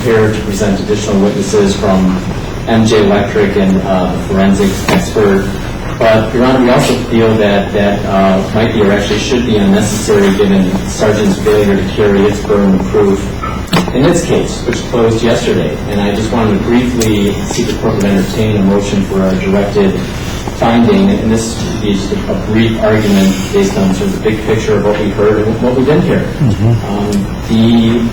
prepared to present additional witnesses from MJ Electric and the forensics expert. But, Your Honor, we also feel that might be or actually should be unnecessary given Sargent's failure to carry its burden of proof in its case, which closed yesterday. And I just wanted to briefly see the court would entertain a motion for a directed finding, and this would be just a brief argument based on sort of the big picture of what we heard and what we didn't hear. The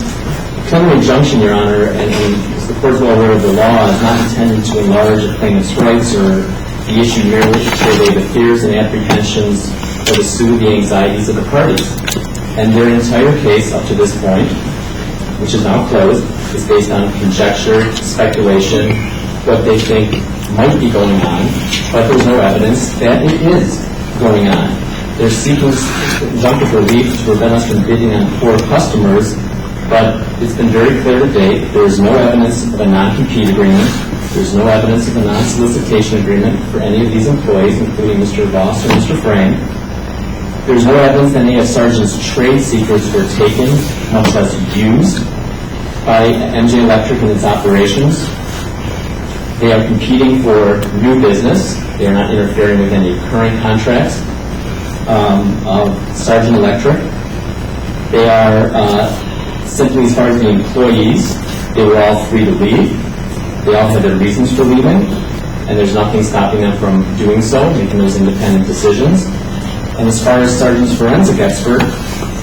preliminary injunction, Your Honor, and as the court is well aware of the law, is not intended to enlarge a plaintiff's rights or the issue merely to survey the fears and apprehensions or to soothe the anxieties of the parties. And their entire case up to this point, which is now closed, is based on conjecture, speculation, what they think might be going on, but there's no evidence that it is going on. They're seeking injunctive relief to prevent us from bidding on poor customers, but it's been very clear to date there is no evidence of a non-compete agreement. There's no evidence of a non-solicitation agreement for any of these employees, including Mr. Voss or Mr. Frame. There's no evidence that any of Sargent's trade secrets were taken, much less used, by MJ Electric and its operations. They are competing for new business. They are not interfering with any current contracts of Sargent Electric. They are simply, as far as the employees, they were all free to leave. They all had their reasons for leaving, and there's nothing stopping them from doing so, making those independent decisions. And as far as Sargent's forensic expert,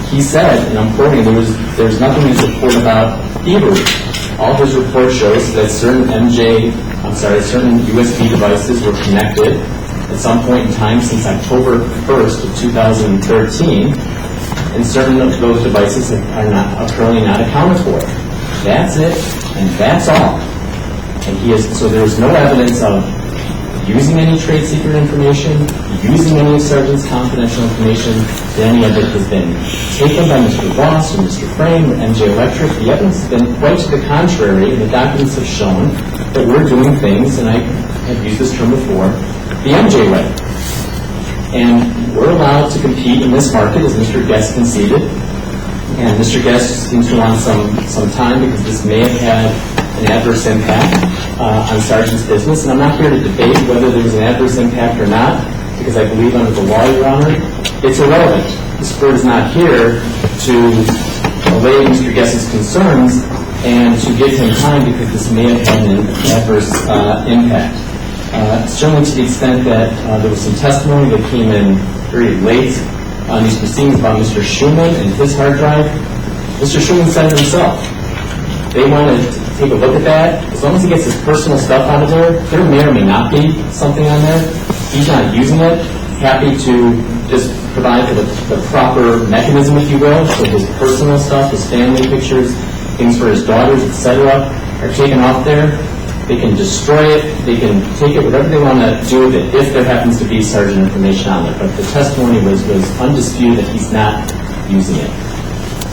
he said, and I'm quoting, there's nothing in his report about thievery. All his report shows that certain USB devices were connected at some point in time since October 1st of 2013, and certain of those devices are currently not accounted for. That's it, and that's all. And so there's no evidence of using any trade secret information, using any of Sargent's confidential information, that any of it has been taken by Mr. Voss or Mr. Frame or MJ Electric. The evidence has been quite to the contrary, and the documents have shown that we're doing things, and I have used this term before, the MJ way. And we're allowed to compete in this market, as Mr. Guest conceded. And Mr. Guest seems to want some time because this may have had an adverse impact on Sargent's business. And I'm not here to debate whether there was an adverse impact or not, because I believe under the law, Your Honor, it's irrelevant. This court is not here to allay Mr. Guest's concerns and to give him time because this may have had an adverse impact. Certainly to the extent that there was some testimony that came in very late on these proceedings about Mr. Schumann and his hard drive. Mr. Schumann said it himself. They wanted to take a look at that. As long as he gets his personal stuff out of there may or may not be something on there. He's not using it. Happy to just provide for the proper mechanism, if you will, so his personal stuff, his family pictures, things for his daughters, etc., are taken off there. They can destroy it. They can take it, whatever they want to do with it, if there happens to be Sargent information on it. But the testimony was undisputed that he's not using it.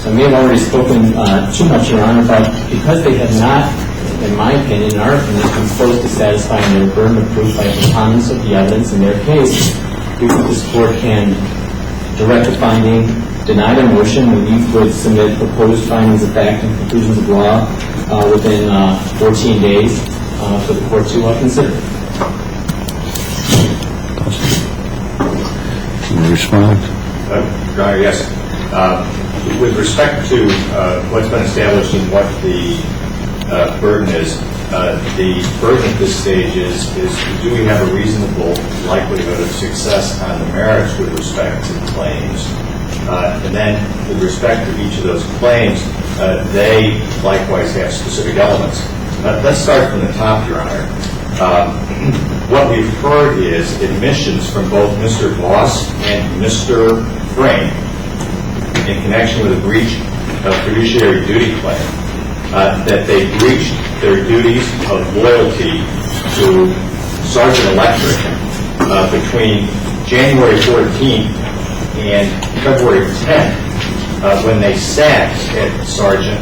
So I may have already spoken too much, Your Honor, but because they have not, in my opinion, in our opinion, come close to satisfying their burden of proof by preponderance of the evidence in their case, we think this court can direct a finding, deny their motion, and we would submit proposed findings of fact and conclusions of law within 14 days for the court to consider. Can you respond? Your Honor, yes. With respect to what's been established and what the burden is, the burden at this stage is do we have a reasonable likelihood of success on the merits with respect to the claims? And then with respect to each of those claims, they likewise have specific elements. Let's start from the top, Your Honor. What we've heard is admissions from both Mr. Voss and Mr. Frame in connection with a breach of fiduciary duty claim, that they breached their duties of loyalty to Sargent Electric between January 14th and February 10th when they sat at Sargent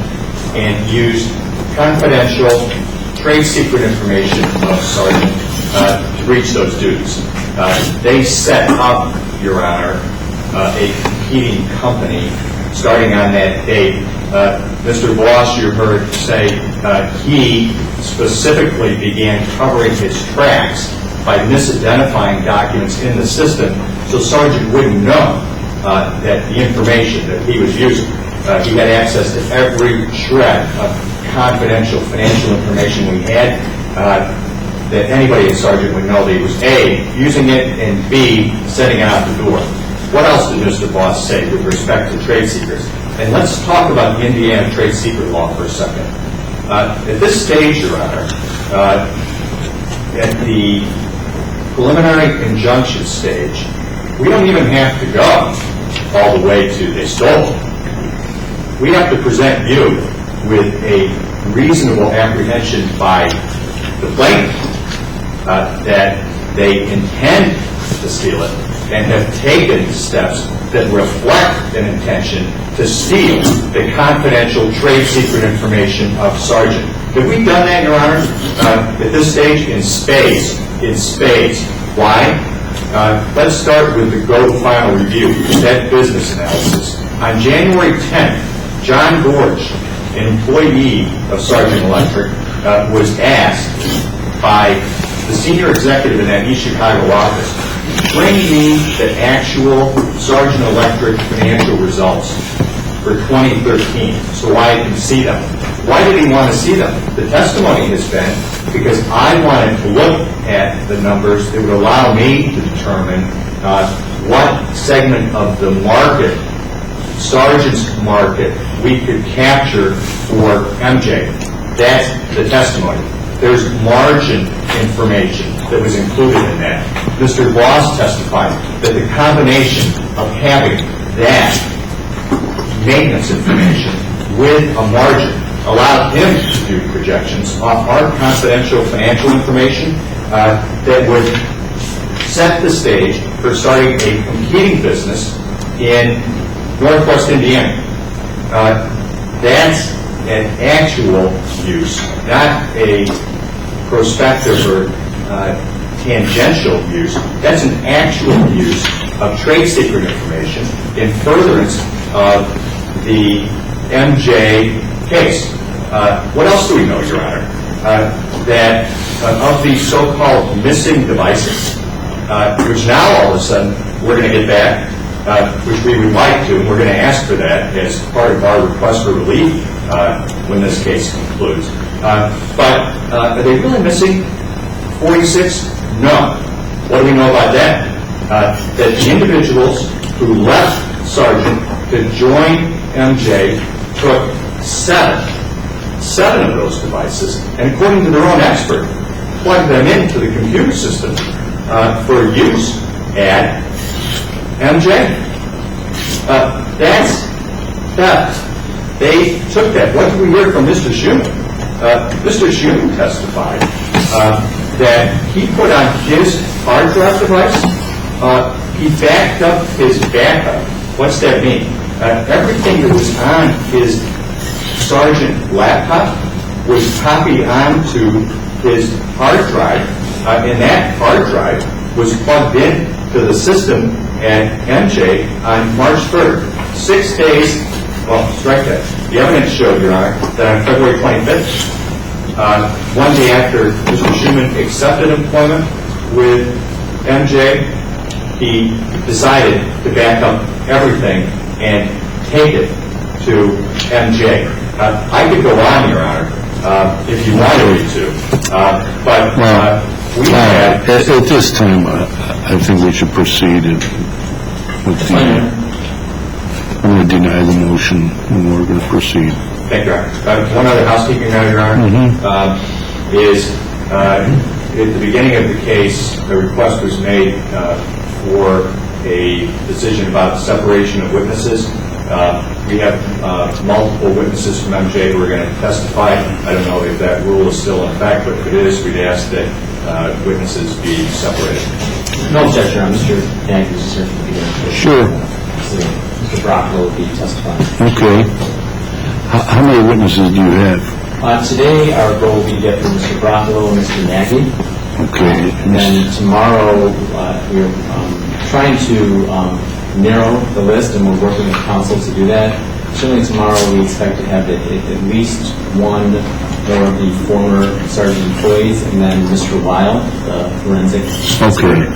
and used confidential trade secret information of Sargent to breach those duties. They set up, Your Honor, a competing company starting on that date Mr. Voss, you heard say he specifically began covering his tracks by misidentifying documents in the system so Sargent wouldn't know that the information that he was using. He had access to every shred of confidential financial information we had that anybody at Sargent would know that he was A, using it, and B, sending it out the door. What else did Mr. Voss say with respect to trade secrets? And let's talk about Indiana trade secret law for a second. At this stage, Your Honor, at the preliminary injunction stage, we don't even have to go all the way to they stole it. We have to present you with a reasonable apprehension by the plaintiff that they intend to steal it and have taken steps that reflect an intention to steal the confidential trade secret information of Sargent. Have we done that, Your Honor? At this stage, in spades. In spades. Why? Let's start with the Go to Final Review, that business analysis. On January 10th, John Gorge, an employee of Sargent Electric, was asked by the senior executive in that East Chicago office, bring me the actual Sargent Electric financial results for 2013 so I can see them. Why did he want to see them? The testimony has been because I wanted to look at the numbers that would allow me to determine what segment of the market, Sargent's market, we could capture for MJ. That's the testimony. There's margin information that was included in that. Mr. Voss testified that the combination of having that maintenance information with a margin allowed him to do projections off our confidential financial information that would set the stage for starting a competing business in Northwest Indiana. That's an actual use, not a prospective or tangential use. That's an actual use of trade secret information in furtherance of the MJ case. What else do we know, Your Honor? That of these so-called missing devices, which now all of a sudden we're going to get back, which we would like to, and we're going to ask for that as part of our request for relief when this case concludes. But are they really missing 46? No. What do we know about that? That the individuals who left Sargent to join MJ took seven of those devices, and according to their own expert, plugged them into the computer system for use at MJ. That's theft. They took that. What did we hear from Mr. Schuman? Mr. Schuman testified that he put on his hard drive device, he backed up his backup. What's that mean? Everything that was on his Sargent laptop was copied onto his hard drive, and that hard drive was plugged in to the system at MJ on March 3rd. 6 days, well, strike that. The evidence showed, Your Honor, that on February 25th, one day after Mr. Schuman accepted employment with MJ, he decided to back up everything and take it to MJ. I could go on, Your Honor, if you wanted me to, but we had... At this time, I think we should proceed with the... I'm going to deny the motion, and we're going to proceed. Thank you, Your Honor. One other housekeeping matter, Your Honor, is at the beginning of the case, a request was made for a decision about separation of witnesses. We have multiple witnesses from MJ who are going to testify. I don't know if that rule is still in effect, but if it is, we'd ask that witnesses be separated. No objection, Your Honor. Mr. Andrews is here from the beginning. Sure. Mr. Brockville will be testifying. Okay. How many witnesses do you have? Today, our goal will be to get from Mr. Brockville and Mr. Nagy. Okay. And then tomorrow, we're trying to narrow the list, and we're working with counsel to do that. certainly tomorrow we expect to have at least one more of the former Sargent employees, and then Mr. Weil, the forensic. Okay.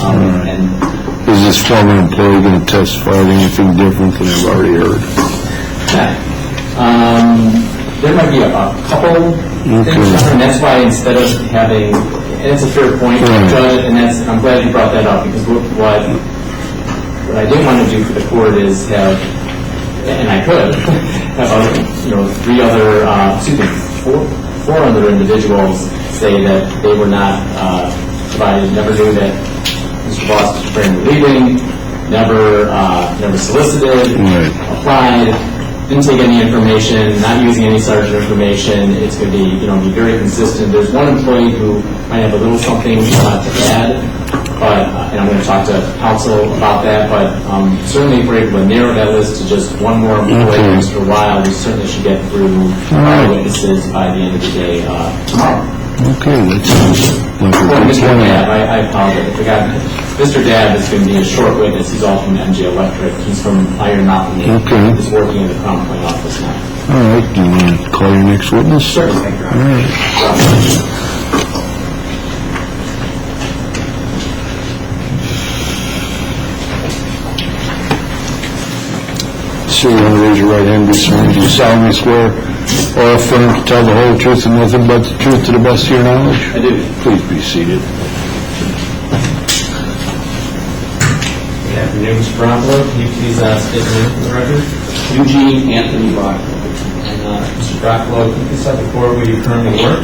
And Is this former employee going to testify to anything different than I've already heard? there might be a couple things, and that's why instead of having, and it's a fair point, Judge, and I'm glad you brought that up, because what I didn't want to do for the court is have, and I could, have four other individuals say that they were not provided, never knew that Mr. Voss was preparing for leaving, never solicited, applied, didn't take any information, not using any Sargent information. It's going to be, be very consistent. There's one employee who might have a little something to add, but and I'm going to talk to counsel about that. But certainly, if we're able to narrow that list to just one more employee, Mr. Weil, we certainly should get through our witnesses by the end of the day tomorrow. Okay, that sounds like a good Mr. plan. Dab, I apologize. I forgot. Mr. Dab is going to be a short witness. He's all from MG Electric. He's from Iron Mountain. Okay. He's working in the Crown Point office now. All right, do you want to call your next witness? Sure. Thank you. All right. Sir, you want to raise your right hand, be sworn? Do you solemnly swear or affirm to tell the whole truth and nothing but the truth to the best of your knowledge? I do. Please be seated. Good afternoon, Mr. Brownlow. Can you please state your name for the record? Eugene Anthony Brocklow. And Mr. Brocklow, can you please tell the court where you currently work?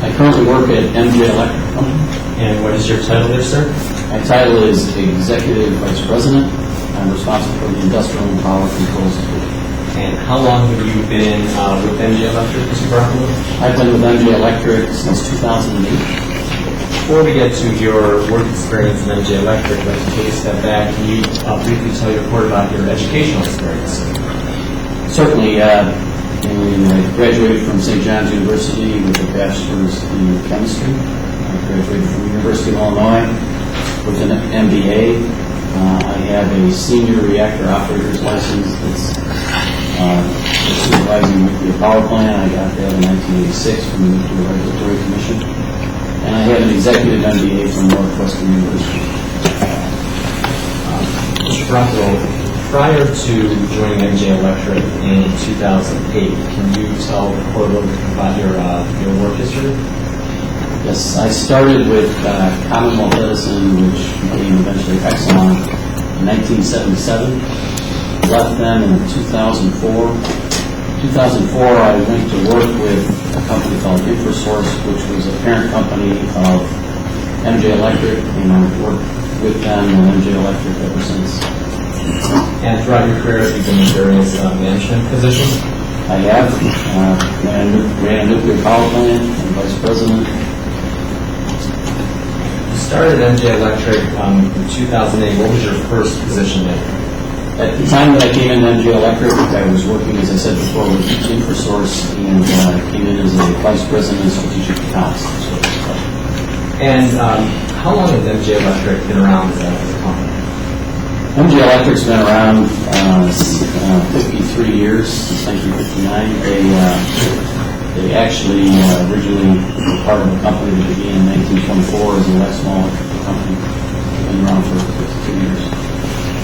I currently work at MG Electric Company. And what is your title there, sir? My title is Executive Vice President. I'm responsible for the Industrial and Power Controls Division. And how long have you been with MG Electric, Mr. Brocklow? I've been with MG Electric since 2008. Before we get to your work experience in MG Electric, I'd like to take a step back. Can you briefly tell your court about your educational experience? Certainly, I graduated from St. John's University with a bachelor's in chemistry. I graduated from the University of Illinois with an MBA. I have a senior reactor operator's license that's supervising nuclear power plant. I got that in 1986 from the Nuclear Regulatory Commission. And I have an executive MBA from Northwestern University. Mr. Brocklow, prior to joining MG Electric in 2008, can you tell the court a little bit about your work history? Yes, I started with Commonwealth Edison, which became eventually Exxon, in 1977. Left them in 2004. 2004, I went to work with a company called InfraSource, which was a parent company of MG Electric, and I've worked with them and MG Electric ever since. And throughout your career, have you been in various management positions? I have ran a nuclear power plant, and vice president. You started at MG Electric in 2008. What was your first position there? At the time that I came into MG Electric, I was working, as I said before, with InfraSource, and came in as a vice president of strategic accounts. And how long has MG Electric been around as a company? MG Electric's been around 53 years, since 1959. They actually originally were part of a company that began in 1924 as a less small electrical company. They've been around for 52 years.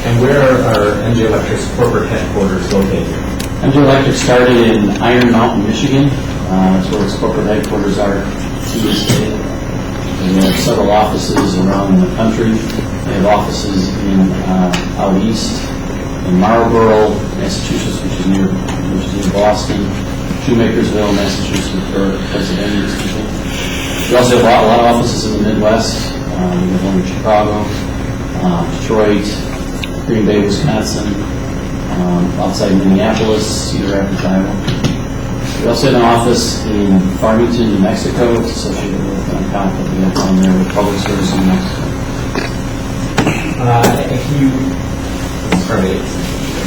And where are MG Electric's corporate headquarters located? MG Electric started in Iron Mountain, Michigan. That's where its corporate headquarters are to this day. And they have several offices around the country. They have offices out east, in Marlborough, Massachusetts, which is near Boston, Shoemakersville, Massachusetts, or Pennsylvania. We also have a lot of offices in the Midwest. We have one in Chicago, Detroit, Green Bay, Wisconsin, outside Minneapolis, Cedar Rapids, Iowa. We also have an office in Farmington, New Mexico. It's associated with an account that we have down there with Public Service in Mexico. Can you, this is probably a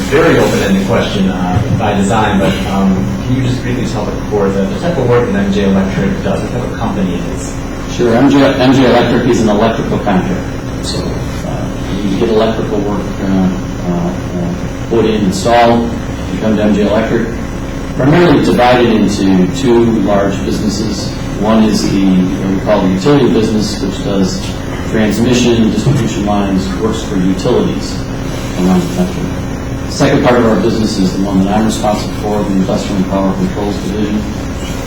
very open-ended question by design, but can you just briefly tell the court the type of work that MG Electric does, what type of company it is? Sure. MG Electric is an electrical contractor. So you get electrical work put in, installed. We come to MJ Electric, primarily divided into two large businesses. One is what we call the utility business, which does transmission, distribution lines, works for utilities around the country. The second part of our business is the one that I'm responsible for, the Industrial and Power Controls Division.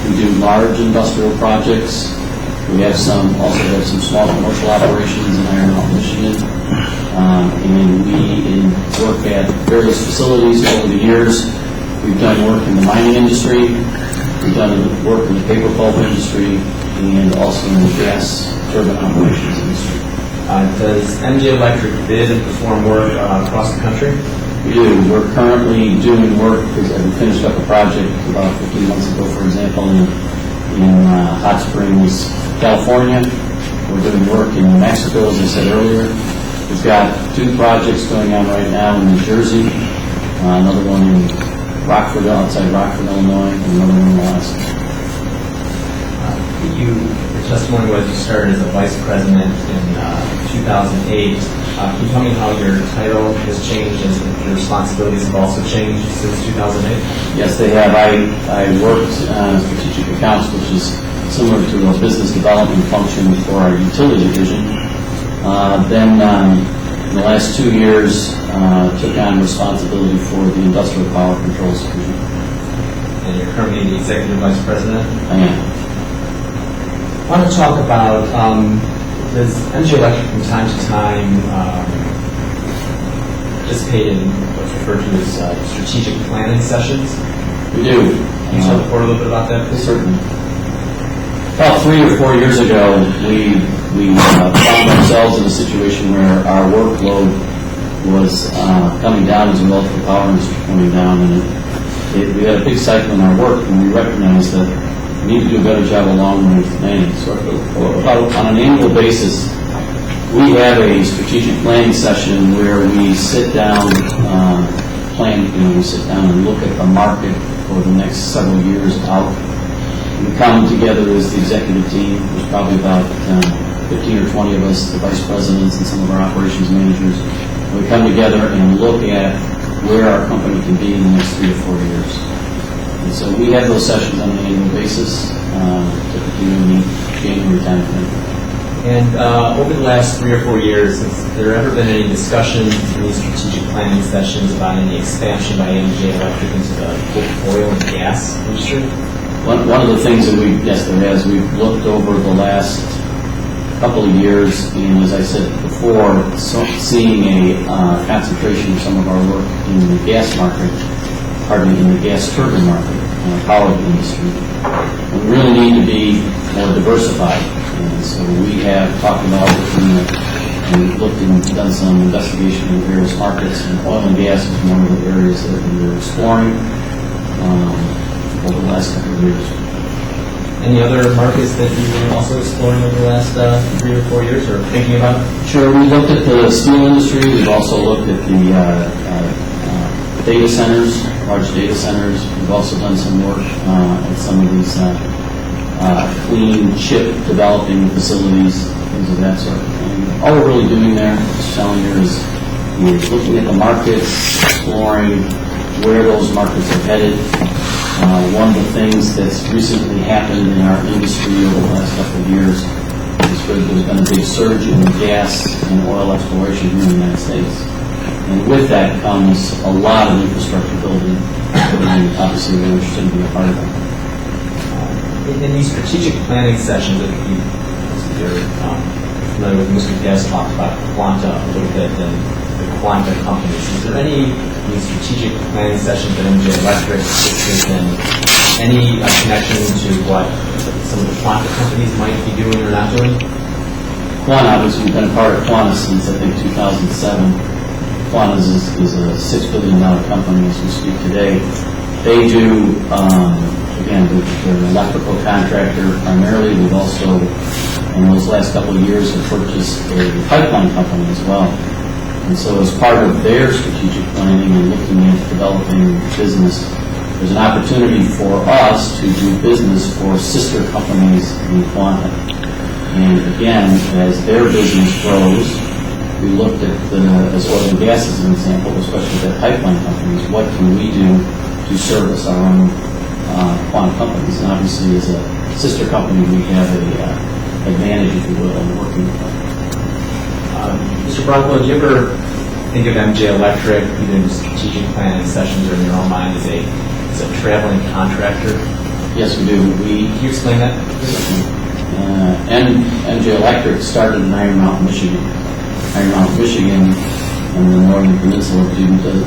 We do large industrial projects. We also have some small commercial operations in Iron Mountain, Michigan. And we work at various facilities over the years. We've done work in the mining industry. We've done work in the paper pulp industry and also in the gas turbine operations industry. Does MJ Electric bid and perform work across the country? We do. We're currently doing work because we finished up a project about 15 months ago, for example, in Hot Springs, California. We're doing work in New Mexico, as I said earlier. We've got two projects going on right now in New Jersey, another one in Rockford, outside Rockford, Illinois, and another one in Alaska. Your testimony was you started as a vice president in 2008. Can you tell me how your title has changed and your responsibilities have also changed since 2008? Yes, they have. I worked on strategic accounts, which is similar to a business development function for our utility division. Then in the last 2 years, took on responsibility for the Industrial Power Controls Division. And you're currently the executive vice president? I am. I want to talk about, does MJ Electric from time to time participate in what's referred to as strategic planning sessions? We do. Can you tell the board a little bit about that, please? Certainly. About 3 or 4 years ago, we found ourselves in a situation where our workload was coming down as a result of the power industry coming down, and we had a big cycle in our work, and we recognized that we need to do a better job of long-range planning. So on an annual basis, we have a strategic planning session where we sit down, we sit down and look at the market for the next several years out. We come together as the executive team. There's probably about 15 or 20 of us, the vice presidents and some of our operations managers. We come together and look at where our company can be in the next 3 to 4 years. And so we have those sessions on an annual basis, typically in the January timeframe. And over the last 3 or 4 years, has there ever been any discussions in these strategic planning sessions about any expansion by MJ Electric into the oil and gas industry? One of the things that we've looked over the last couple of years, and as I said before, seeing a concentration of some of our work in the gas market, in the gas turbine market, power industry. We really need to be more diversified, and so we have talked about looking at, and looked and done some investigation in various markets, and oil and gas is one of the areas that we were exploring over the last couple of years. Any other markets that you were also exploring over the last 3 or 4 years, or thinking about? Sure, we looked at the steel industry. We've also looked at the data centers, large data centers. We've also done some work at some of these clean chip developing facilities, things of that sort. And all we're really doing there, just telling you, is looking at the markets, exploring where those markets are headed. One of the things that's recently happened in our industry over the last couple of years is there's been a big surge in gas and oil exploration here in the United States. And with that comes a lot of infrastructure building, and obviously we're interested in being a part of that. In these strategic planning sessions that you're familiar with, Mr. Guest talked about Quanta a little bit and the Quanta companies. Is there any in these strategic planning sessions at MJ Electric, there's been any connection to what some of the Quanta companies might be doing or not doing? Quanta, obviously, we've been a part of Quanta since, I think, 2007. Quanta is a $6 billion company as we speak today. They do, again, they're an electrical contractor primarily. We've also, in those last couple of years, have purchased a pipeline company as well. And so as part of their strategic planning and looking at developing business, there's an opportunity for us to do business for sister companies in Quanta. And again, as their business grows, we looked at, as oil and gas as an example, especially the pipeline companies, what can we do to service our own quant companies? And obviously, as a sister company, we have a advantage, if you will, in working with them. Mr. Brockwell, do you ever think of MJ Electric, either in strategic planning sessions or in your own mind, as a traveling contractor? Yes, we do. Can you explain that? MJ Electric started in Iron Mountain, Michigan. Iron Mountain, Michigan, and the northern peninsula,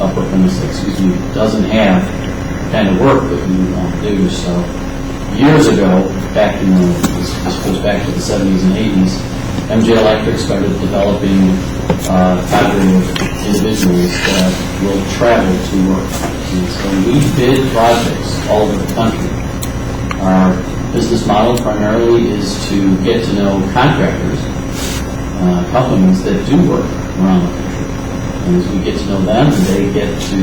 upper peninsula, doesn't have the kind of work that we do. So years ago, this goes back to the 70s and 80s, MJ Electric started developing a cadre of individuals that will travel to work. And so we bid projects all over the country. Our business model primarily is to get to know contractors, companies that do work around the country. And as we get to know them and they get to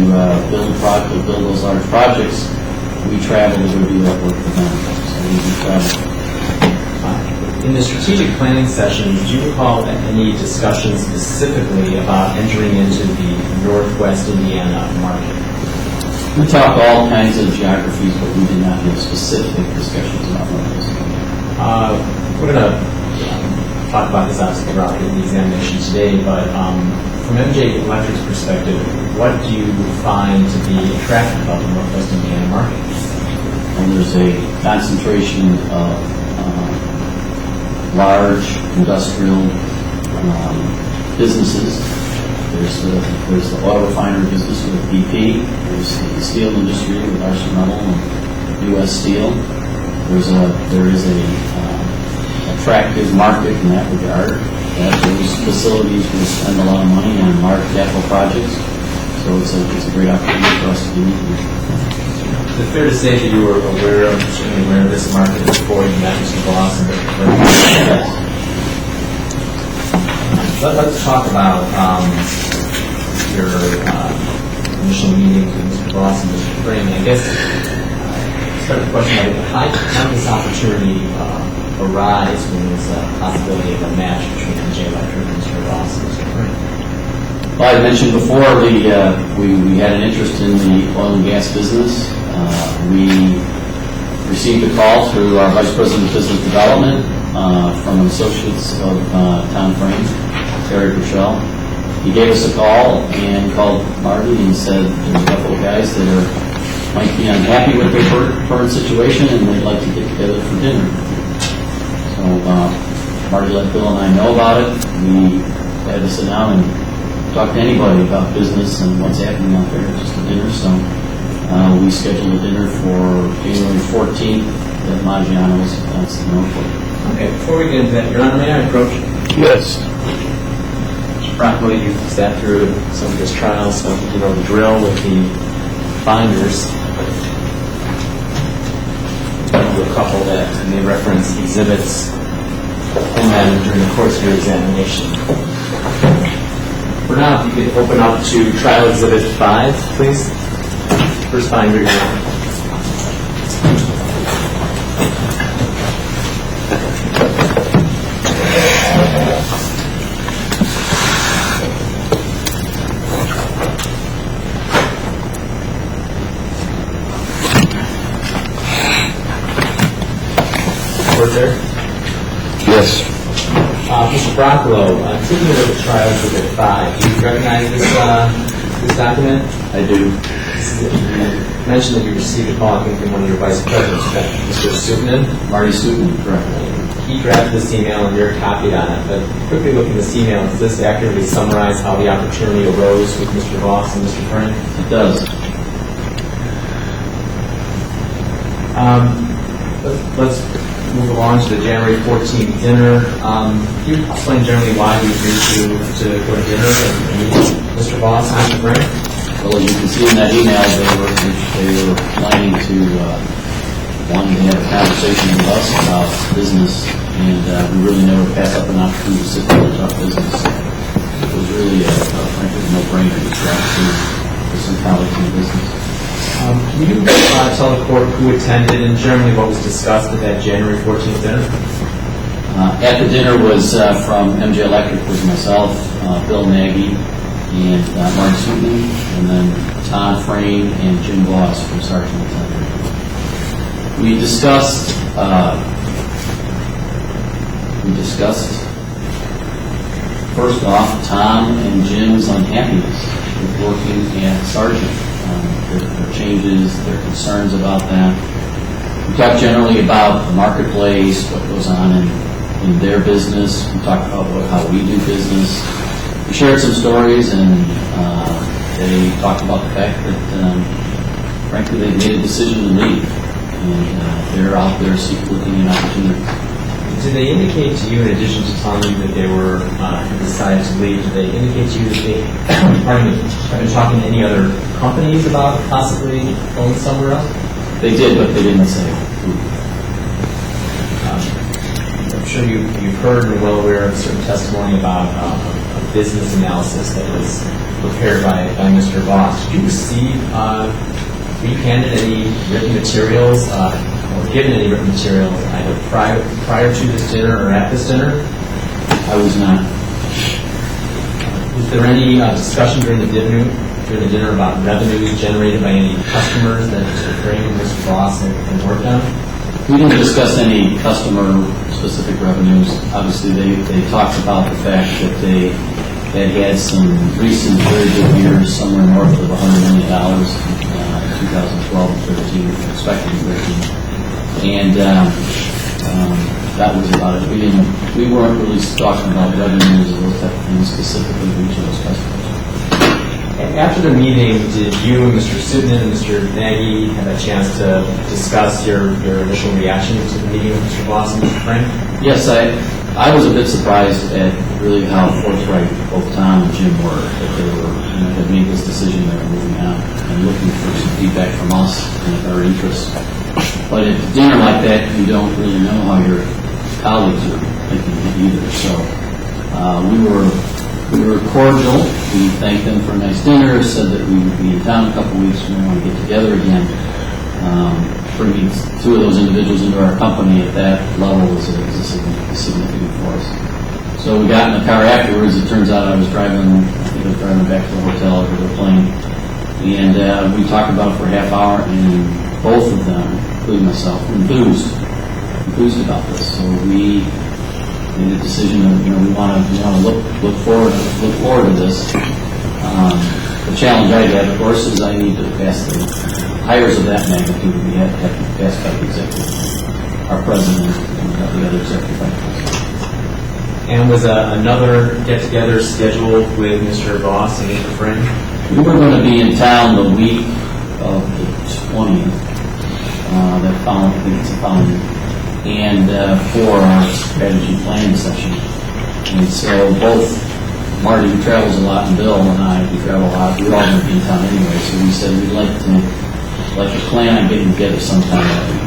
build those large projects, we travel to go do that work for them. So we do travel. In the strategic planning session, do you recall any discussions specifically about entering into the Northwest Indiana market? We talk all kinds of geographies, but we did not have specific discussions about Northwest Indiana. We're going to talk about this obviously throughout the examination today, but from MJ Electric's perspective, what do you find to be attractive about the Northwest Indiana market? And there's a concentration of large industrial businesses. There's the oil refinery business with BP. There's the steel industry with ArcelorMittal and U.S. Steel. There is a attractive market in that regard. That those facilities will spend a lot of money on large capital projects. So it's a great opportunity for us to do. Is it fair to say that you were aware of this market before you met Mr. Bloss? Let's talk about your initial meeting with Mr. Bloss and Mr. Frame. I guess start the question how did this opportunity arise when there was a possibility of a match between MJ Electric and Mr. Bloss and Mr. Frame? Well, I mentioned before we had an interest in the oil and gas business. We received a call through our Vice President of Business Development from associates of Tom Frame, Terry Purcell. He gave us a call and called Marty and said there's a couple of guys that might be unhappy with their current situation and they'd like to get together for dinner. So Marty let Bill and I know about it. We had to sit down and talk to anybody about business and what's happening out there, just a dinner. So we scheduled a dinner for January 14th at Maggiano's. That's the Norfolk. Okay, before we get into that, Your Honor, may I approach? Yes. Mr. Brockwell, you've sat through some of this trial, so you know the drill with the binders. A couple that may reference exhibits and then during the course of your examination. For now, if you could open up to Trial Exhibit 5, please. First binder, Your Honor. There? Yes. Mr. Brockwell, taking a look at Trial Exhibit 5, do you recognize this document? I do. You mentioned that you received a call from one of your vice presidents, Mr. Sutton. Marty Sutton, correct. He drafted this email and you're copied on it, but quickly looking at this email, does this accurately summarize how the opportunity arose with Mr. Voss and Mr. Frank? It does. Let's move along to the January 14th dinner. Can you explain generally why you agreed to go to dinner and meet Mr. Voss and Mr. Frank? Well, as you can see in that email, they were planning to wanting to have a conversation with us about business, and we really never pass up an opportunity to sit down and talk business. It was really frankly a no-brainer to try to some colleagues in business. Can you tell the court who attended and generally what was discussed at that January 14th dinner? At the dinner was from MJ Electric was myself, Bill Nagy, and Mark Sutton, and then Tom Frame and Jim Voss from Sargent. We discussed first off Tom and Jim's unhappiness with working at Sargent, their changes, their concerns about that. We talked generally about the marketplace, what goes on in their business. We talked about how we do business. We shared some stories, and they talked about the fact that, frankly, they made a decision to leave, and they're out there looking at opportunities. Did they indicate to you, in addition to telling you that they were decided to leave, did they indicate to you that they have been talking to any other companies about possibly going somewhere else? They did, but they didn't say. I'm sure you've heard and are well aware of certain testimony about a business analysis that was prepared by Mr. Voss. Did you receive, were you handed any written materials or given any written materials either prior to this dinner or at this dinner? I was not. Was there any discussion during the dinner about revenues generated by any customers that Mr. Frame and Mr. Voss had worked on? We didn't discuss any customer-specific revenues. Obviously, they talked about the fact that they had some recent very good years, somewhere north of $100 million in 2012 and 13, expecting 13. And that was about it. We weren't really talking about revenues or those type of things specifically for each of those customers. After the meeting, did you and Mr. Sutton and Mr. Nagy have a chance to discuss your initial reaction to the meeting with Mr. Voss and Mr. Frank? Yes, I was a bit surprised at really how forthright both Tom and Jim were, that they were, had made this decision they were moving out and looking for some feedback from us and our interests. But at a dinner like that, you don't really know how your colleagues are thinking either. So we were cordial. We thanked them for a nice dinner, said that we would be in town in a couple of weeks and we want to get together again. Bringing two of those individuals into our company at that level is significant for us. So we got in the car afterwards. It turns out I was driving back to the hotel or the plane. And we talked about it for a half hour, and both of them, including myself, were enthused about this. So we made a decision that we want to look forward to this. The challenge I have, of course, is I need to pass the hires of that magnitude. We have to pass by the executive, our president, and the other executive vice president. And was another get-together scheduled with Mr. Voss and Mr. Frank? We were going to be in town the week of the 20th, I think it's the following, and for our strategy planning session. And so both Marty, who travels a lot, and Bill and I, who travel a lot, we're all going to be in town anyway, so we said we'd like to plan on getting together sometime that week.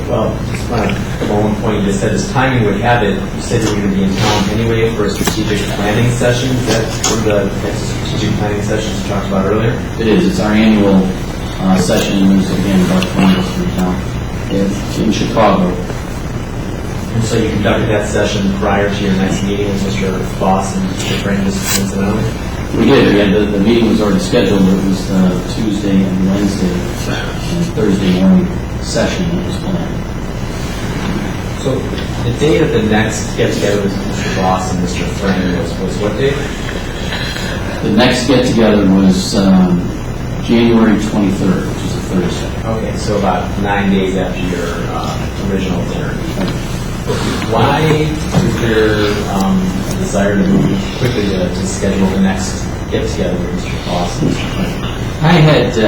Well, just want to come on one point. You just said as timing would have it, you said you were going to be in town anyway for a strategic planning session. Is that one of the next strategic planning sessions you talked about earlier? It is. It's our annual session. It's again about 20 of us from town in Chicago. And so you conducted that session prior to your next meeting with Mr. Voss and Mr. Frank, just incidentally? We did. The meeting was already scheduled. It was Tuesday and Wednesday and Thursday morning session that was planned. So the date of the next get-together with Mr. Voss and Mr. Frank was what date? The next get-together was January 23rd, which is a Thursday. Okay, so about 9 days after your original dinner. Why is there a desire to move quickly to schedule the next get-together with Mr. Voss and Mr. Frank? I had,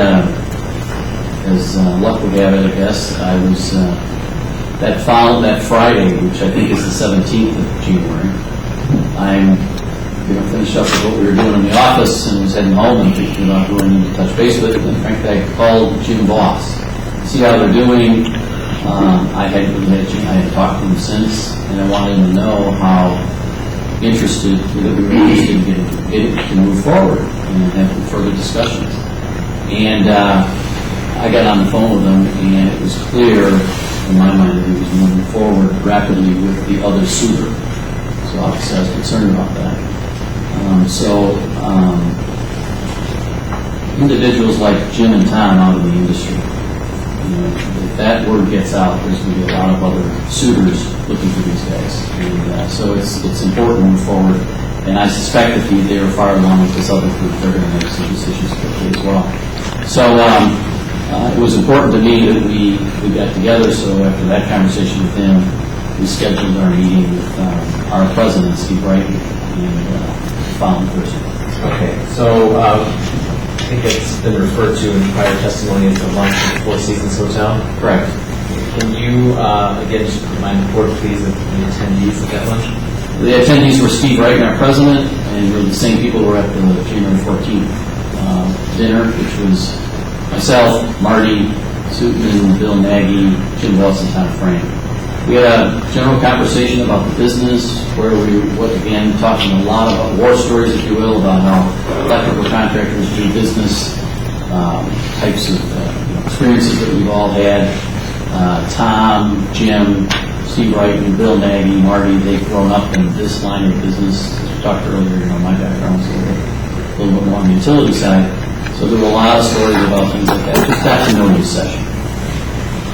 as luck would have it, I guess, I was that Friday, which I think is the 17th of January, I'm going to finish up with what we were doing in the office and was heading home and thinking about who I need to touch base with. And frankly, I called Jim Voss, see how they're doing. I had talked to him since, and I wanted him to know how interested we were in getting to move forward and have further discussions. And I got on the phone with him, and it was clear in my mind that he was moving forward rapidly with the other suitor. So obviously I was concerned about that. Individuals like Jim and Tom out in the industry, if that word gets out, there's going to be a lot of other suitors looking for these guys. And so it's important to move forward. And I suspect if they are far along with this other group, they're going to make some decisions quickly as well. So it was important to me that we got together. So after that conversation with him, we scheduled our meeting with our president, Steve Wright, and the following Thursday. Okay, so I think it's been referred to in prior testimony as the lunch at the Four Seasons Hotel. Correct. Can you, again, just remind the board, please, of the attendees of that lunch? The attendees were Steve Wright, our president, and we're the same people who were at the January 14th dinner, which was myself, Marty Suitman, Bill Nagy, Jim Voss, and Tom Frank. We had a general conversation about the business, where again, talking a lot about war stories, if you will, about how electrical contractors do business, types of experiences that we've all had. Tom, Jim, Steve Wright, and Bill Nagy, Marty, they've grown up in this line of business. As we talked earlier, my background's a little bit more on the utility side. So there were a lot of stories about things like that. Just got to know this session.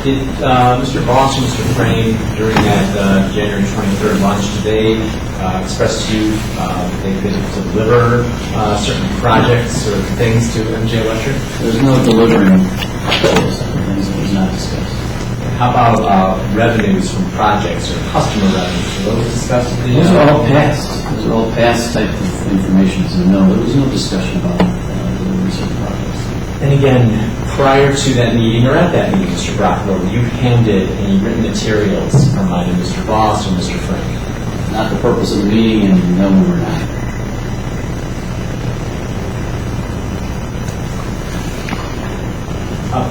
Did Mr. Voss and Mr. Frame, during that January 23rd lunch, did they express to you they could deliver certain projects or things to MJ Electric? There's no delivering those things that was not discussed. How about revenues from projects or customer revenues? Were those discussed? Those are all past. Those are all past type of information. So no, there was no discussion about delivering certain projects. And again, prior to that meeting, or at that meeting, Mr. Brocklow, were you handed any written materials from either Mr. Voss or Mr. Frank? Not the purpose of the meeting, and no, we were not.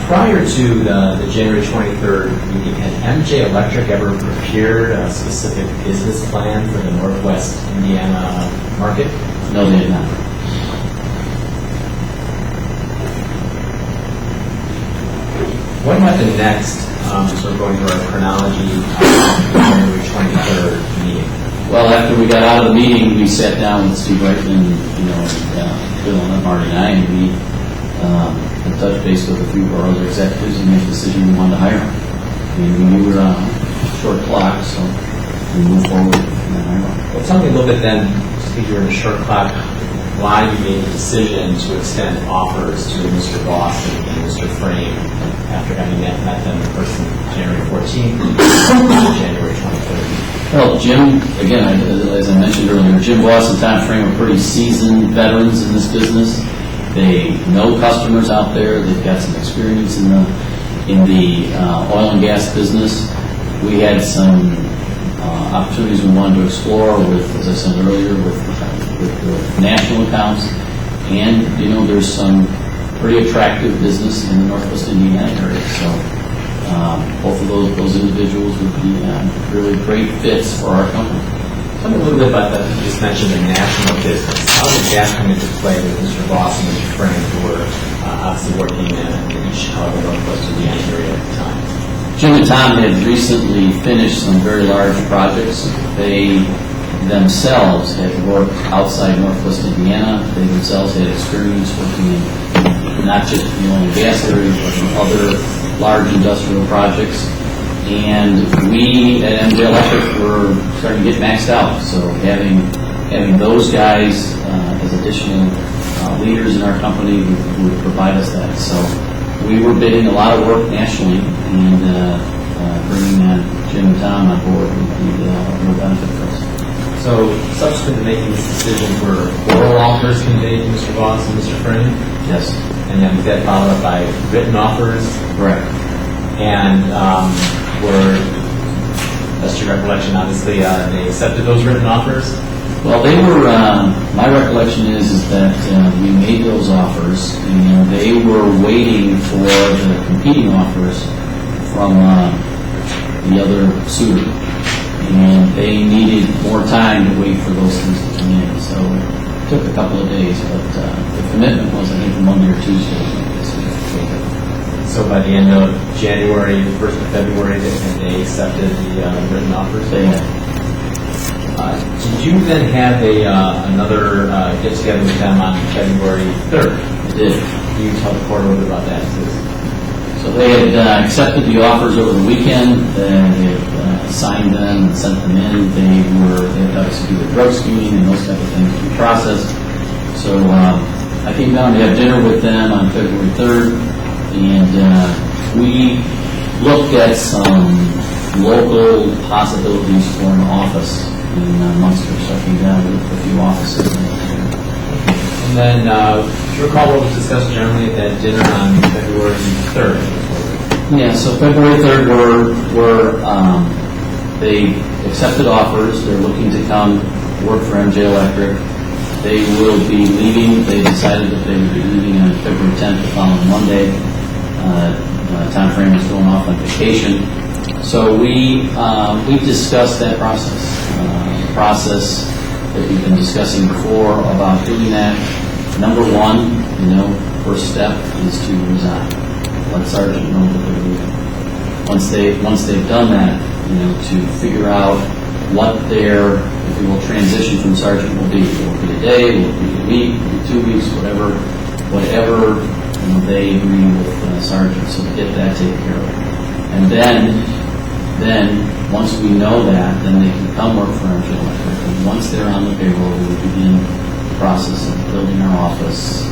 Prior to the January 23rd meeting, had MJ Electric ever prepared a specific business plan for the Northwest Indiana market? No, they did not. What happened next, sort of going through our chronology, January 23rd meeting? Well, after we got out of the meeting, we sat down with Steve Wright and Bill and Marty and I, and we touched base with a few of our other executives and made a decision we wanted to hire them. And we were on a short clock, so we moved forward and hired them. Well, tell me a little bit then, just because you were in a short clock, why you made the decision to extend offers to Mr. Voss and Mr. Frame after having met them in person January 14th and January 23rd. Well, Jim, again, as I mentioned earlier, Jim Voss and Tom Frame are pretty seasoned veterans in this business. They know customers out there. They've got some experience in the oil and gas business. We had some opportunities we wanted to explore with, as I said earlier, with the national accounts. And, there's some pretty attractive business in the Northwest Indiana area. So both of those individuals would be really great fits for our company. Tell me a little bit about that. You just mentioned the national business. How did that come into play with Mr. Voss and Mr. Frank, who were obviously working in the Chicago, Northwest Indiana area at the time? Jim and Tom had recently finished some very large projects. They themselves had worked outside Northwest Indiana. They themselves had experience working in not just the oil and gas area, but in other large industrial projects. And we at MJ Electric were starting to get maxed out. So having those guys as additional leaders in our company would provide us that. So we were bidding a lot of work nationally, and bringing Jim and Tom on board would be a real benefit for us. So subsequent to making this decision, were oral offers conveyed to Mr. Voss and Mr. Frame? Yes. And then was that followed up by written offers? Correct. And that's your recollection, obviously, they accepted those written offers? Well, they were, my recollection is that we made those offers, and they were waiting for the competing offers from the other suitor. And they needed more time to wait for those things to come in. So it took a couple of days, but the commitment was, I think, Monday or Tuesday. So So by the end of January, 1st of February, they accepted the written offers? They had. Did you then have another get-together with them on February 3rd? I did. Can you tell the court a little bit about that, please? So they had accepted the offers over the weekend. They had signed them and sent them in. They had obviously do the drug screening and those type of things to be processed. So I came down to have dinner with them on February 3rd, and we looked at some local possibilities for an office in Munster. So I came down with a few offices. And then, do you recall what was discussed generally at that dinner on February 3rd? Yeah, so February 3rd they accepted offers. They're looking to come work for MJ Electric. They will be leaving. They decided that they would be leaving on February 10th, the following Monday. Tom Frame is going off on vacation. So we discussed that process. The process that we've been discussing before about doing that. Number one, first step is to resign. Let Sargent know that they're leaving. Once they've done that, to figure out what their, if you will, transition from Sargent will be. Will it be a day? Will it be a week? Will it be 2 weeks? Whatever they agree with Sargent. So to get that taken care of. And then once we know that, then they can come work for MJ Electric. And once they're on the payroll, we will begin the process of building our office,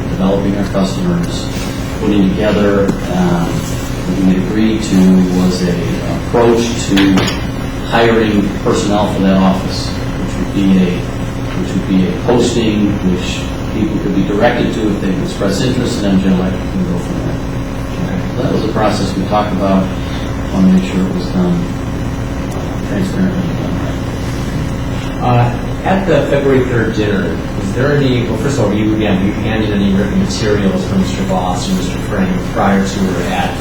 developing our customers, putting together what we had agreed to was an approach to hiring personnel for that office, which would be a posting which people could be directed to if they express interest in MJ Electric and go from there. So that was a process we talked about. I want to make sure it was done transparently and done right. At the February 3rd dinner, is there any, well, first of all, you handed any written materials from Mr. Voss or Mr. Frame prior to or at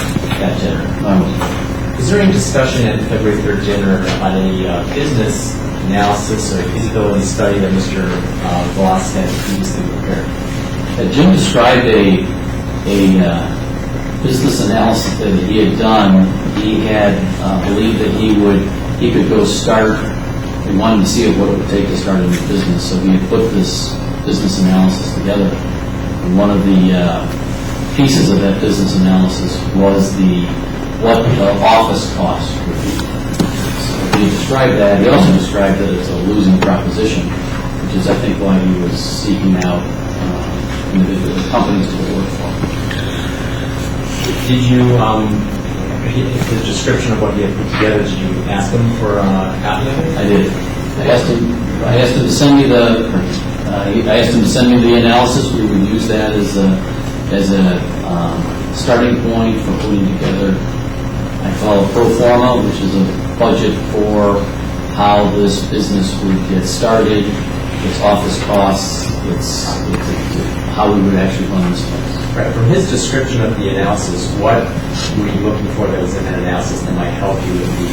that dinner? Is there any discussion at the February 3rd dinner about any business analysis or feasibility study that Mr. Voss had previously prepared? Jim described a business analysis that he had done. He had believed that he could go start. He wanted to see what it would take to start a new business, so he had put this business analysis together. And one of the pieces of that business analysis was what the office cost would be. So he described that. He also described that it's a losing proposition, which is, I think, why he was seeking out individual companies to work for. Did you, his description of what he had put together, did you ask him for a copy of it? I did. I asked him to send me the analysis. We would use that as a starting point for putting together, I call it pro forma, which is a budget for how this business would get started, its office costs, its how we would actually run this place. Right. From his description of the analysis, what were you looking for that was in that analysis that might help you with the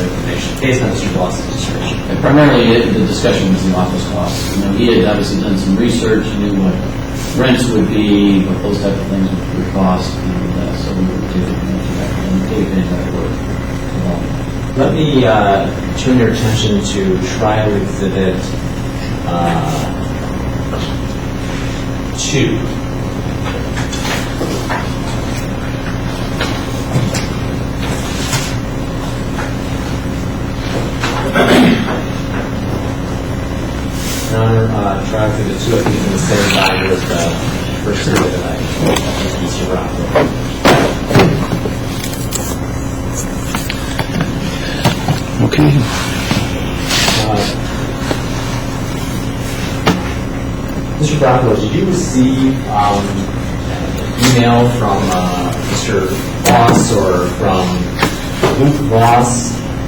information based on Mr. Voss's description? And primarily, the discussion was the office costs. He had obviously done some research, knew what rents would be, what those type of things would cost, and so we would take advantage of that and take advantage of that work. Let me turn your attention to Trial Exhibit 2. Trial Exhibit 2, I think, is in the same binder as the first survey that I Mr. Rockwell. Okay. Mr. Brockwell, did you receive email from Mr. Voss or from Luke Voss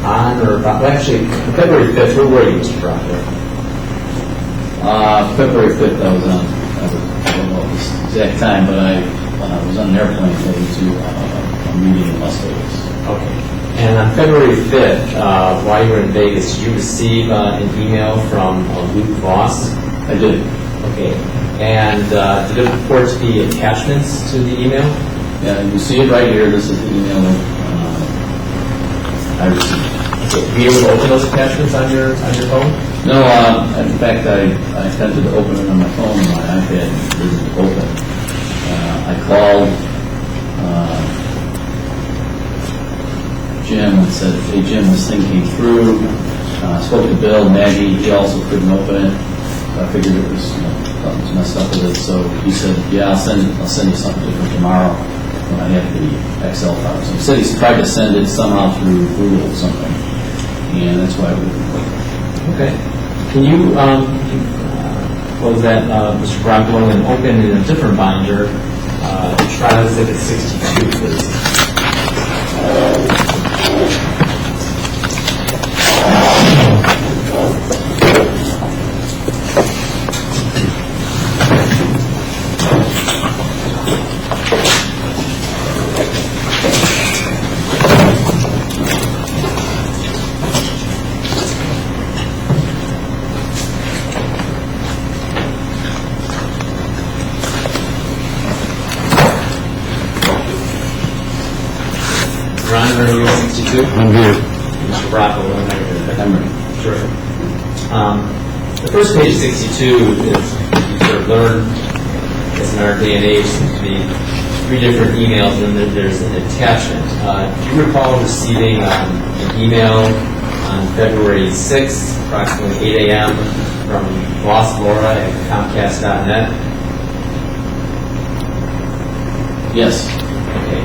on or about, well, actually, February 5th, where were you, Mr. Brockwell? February 5th, I was on, I don't know the exact time, but I was on an airplane heading to a meeting in Las Vegas. Okay. And on February 5th, while you were in Vegas, did you receive an email from Luke Voss? I did. Okay. And did it purport to be attachments to the email? Yeah, you see it right here. This is the email I received. Okay, were you able to open those attachments on your phone? No, in fact, I attempted to open it on my phone and my iPad didn't open. I called Jim and said, hey Jim, this thing came through. I spoke to Bill, Maggie, he also couldn't open it. I figured it was, something was messed up with it. So he said, yeah, I'll send you something different tomorrow when I have the Excel file. So he said he's tried to send it somehow through Google or something. And that's why we didn't work. Okay. Can you close that, Mr. Brockwell, and open in a different binder, trial exhibit 62, please? Ron, are you 62? I'm here. Mr. Brockwell, I'm ready. Sure. The first page of 62 is, you sort of learn, as in our day and age, seems to be 3 different emails, and then there's an attachment. Do you recall receiving an email on February 6th, approximately 8 a.m., from Boss Laura at Comcast.net? Yes, Okay.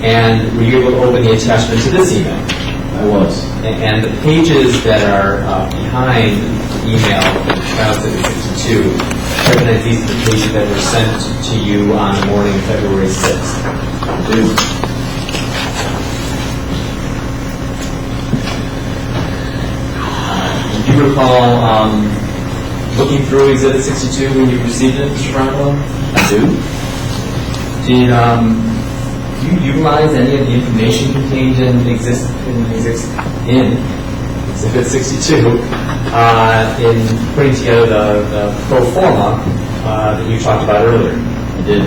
And were you able to open the attachment to this email? I was. And the pages that are behind the email, trial exhibit 62, recognize these are the pages that were sent to you on the morning of February 6th. I do. Do you recall looking through exhibit 62 when you received it, Mr. Brockwell? I do. Did you utilize any of the information contained in exhibit 62 in putting together the pro forma that you talked about earlier? I did.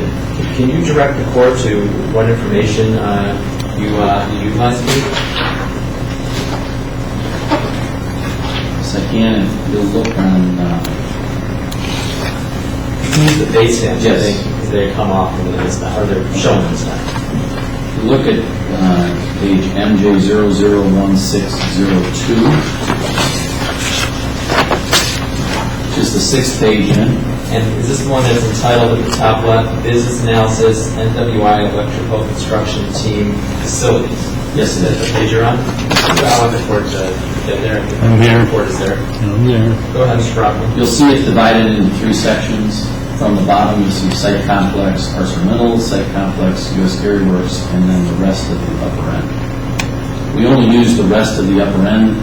Can you direct the court to what information you utilized? Yes, I can. If you'll look on. You can use the base stamps, Yes. I think, because they come off in this, or they're shown in this now. Look at page MJ001602, which is the 6th page in. And is this the one that's entitled at the top left, Business Analysis, NWI Electrical Construction Team Facilities? Yes, it Is that the is. page you're on? I want the court to get there. I'm here. The court is there. I'm there. Go ahead, Mr. Brockman. You'll see it divided into 3 sections. From the bottom, you see Site Complex, ArcelorMittal, Site Complex, U.S. Carry Works, and then the rest of the upper end. We only use the rest of the upper end.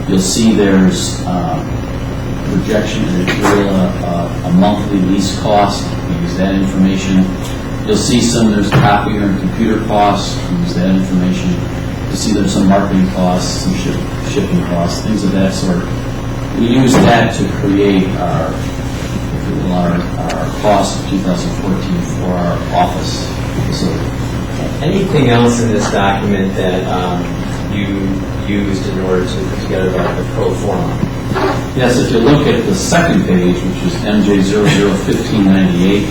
You'll see there's projection, a monthly lease cost. We use that information. You'll see there's copier and computer costs. We use that information. You'll see there's some marketing costs, some shipping costs, things of that sort. We use that to create our cost of 2014 for our office facility. Anything else in this document that you used in order to put together the pro forma? Yes, if you look at the 2nd page, which is MJ001598,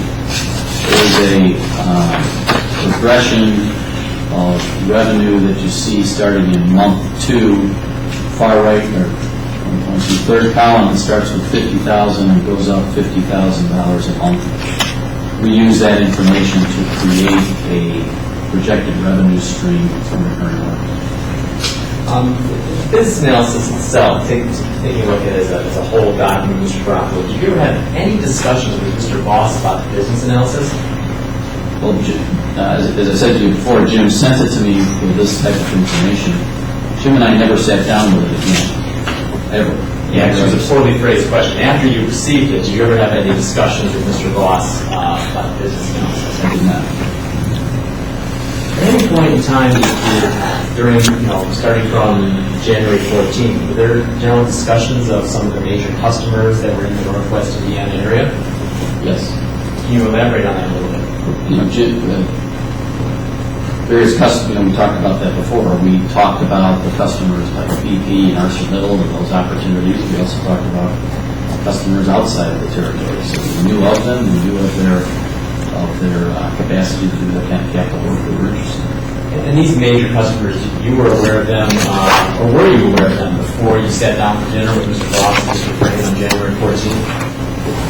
there's a progression of revenue that you see starting in month 2, far right, or the 3rd column. It starts with $50,000 and goes up $50,000 a month. We use that information to create a projected revenue stream from recurring work. Business analysis itself, taking a look at it as a whole document, Mr. Brockwell, did you ever have any discussions with Mr. Voss about the business analysis? Well, as I said to you before, Jim sent it to me with this type of information. Jim and I never sat down with it again, ever. Yeah, it was a poorly phrased question. After you received it, did you ever have any discussions with Mr. Voss about business analysis? I did not. At any point in time during, starting from January 14th, were there general discussions of some of the major customers that were in the Northwest Indiana area? Yes. Can you elaborate on that a little bit? Jim, various customers, we talked about that before. We talked about the customers like BP and ArcelorMittal and those opportunities. We also talked about customers outside of the territory. So we knew of them, we knew of their capacity to do the capital work we were interested in. And these major customers, you were aware of them, or were you aware of them before you sat down for dinner with Mr. Ross and Mr. Frame on January 14th?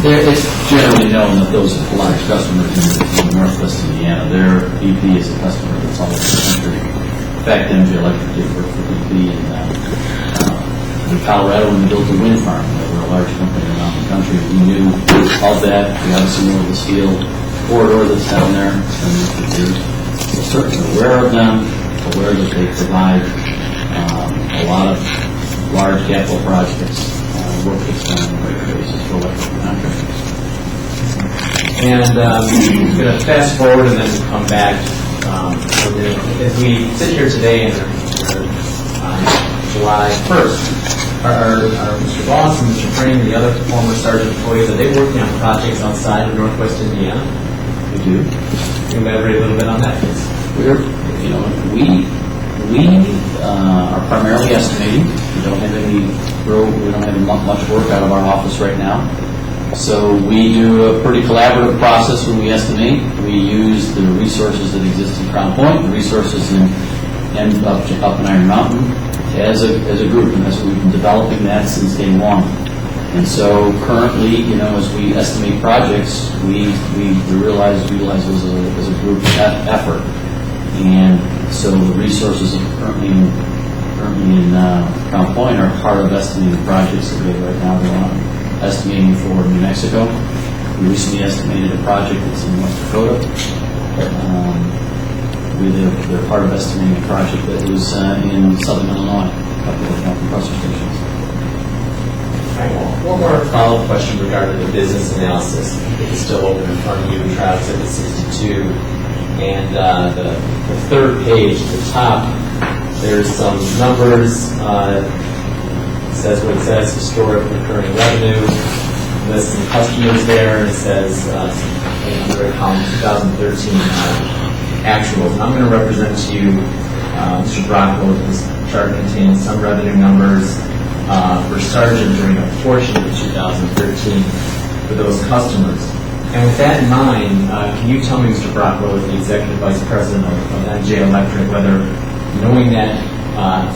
It's generally known that those are large customers in Northwest Indiana. Their BP is a customer that's all over the country. In fact, MJ Electric did work for BP in Colorado when they built a wind farm. They were a large company around the country. We knew all that. We obviously know the steel corridor that's down there. We're certainly aware of them, aware that they provide a lot of large capital projects. Work that's done on a regular basis for electrical contractors. And I'm going to fast forward and then come back. As we sit here today on July 1st, are Mr. Voss and Mr. Frame and the other former Sargent employees, are they working on projects outside of Northwest Indiana? We do. Can you elaborate a little bit on that, please? We are primarily estimating. We don't have much work out of our office right now. So we do a pretty collaborative process when we estimate. We use the resources that exist in Crown Point, the resources up in Iron Mountain as a group, and that's what we've been developing that since day one. And so currently, as we estimate projects, we utilize those as a group effort. And so the resources currently in Crown Point are part of estimating projects that we have right now. We're estimating for New Mexico. We recently estimated a project that's in North Dakota. They're part of estimating a project that was in Southern Illinois, a couple of compressor stations. One more follow-up question regarding the business analysis. It's still open in front of you, trial exhibit 62. And the third page at the top, there's some numbers. It says what it says, historic recurring revenue. Lists some customers there, and it says under account 2013 actuals. And I'm going to represent to you, Mr. Brockwell, that this chart contains some revenue numbers for Sargent during a portion of 2013 for those customers. And with that in mind, can you tell me, Mr. Brockwell, as the Executive Vice President of MJ Electric, whether knowing that,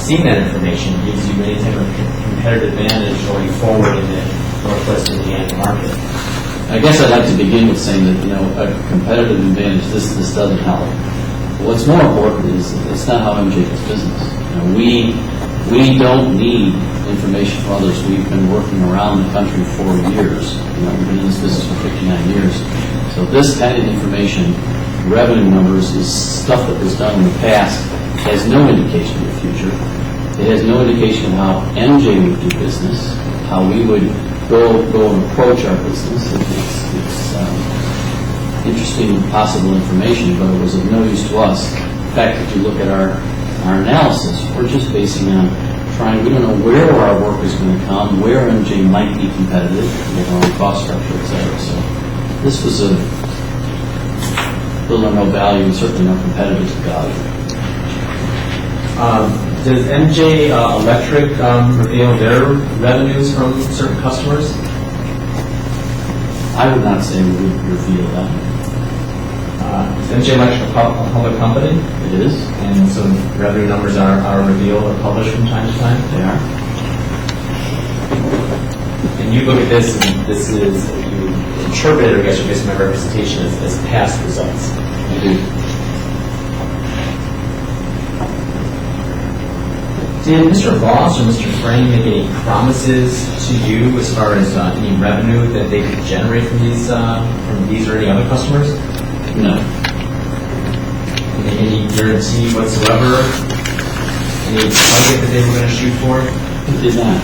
seeing that information gives you any type of competitive advantage going forward in the Northwest Indiana market? I guess I'd like to begin with saying that, a competitive advantage, this doesn't help. What's more important is it's not how MJ does business. We don't need information from others. We've been working around the country for years. We've been in this business for 59 years. So this kind of information, revenue numbers, is stuff that was done in the past, has no indication of the future. It has no indication of how MJ would do business, how we would go and approach our business. It's interesting possible information, but it was of no use to us. In fact, if you look at our analysis, we're just basing on we don't know where our work is going to come, where MJ might be competitive, our own cost structure, etc. So this was a little or no value, and certainly no competitive value. Does MJ Electric reveal their revenues from certain customers? I would not say we would reveal that. Is MJ Electric a public company? It is. And so revenue numbers are revealed or published from time to time? They are. And you look at this, and this is, you interpret it, or I guess based on my representation, as past results. I do. Did Mr. Voss or Mr. Frame make any promises to you as far as any revenue that they could generate from these or any other customers? No. Any guarantee whatsoever? Any target that they were going to shoot for? It did not.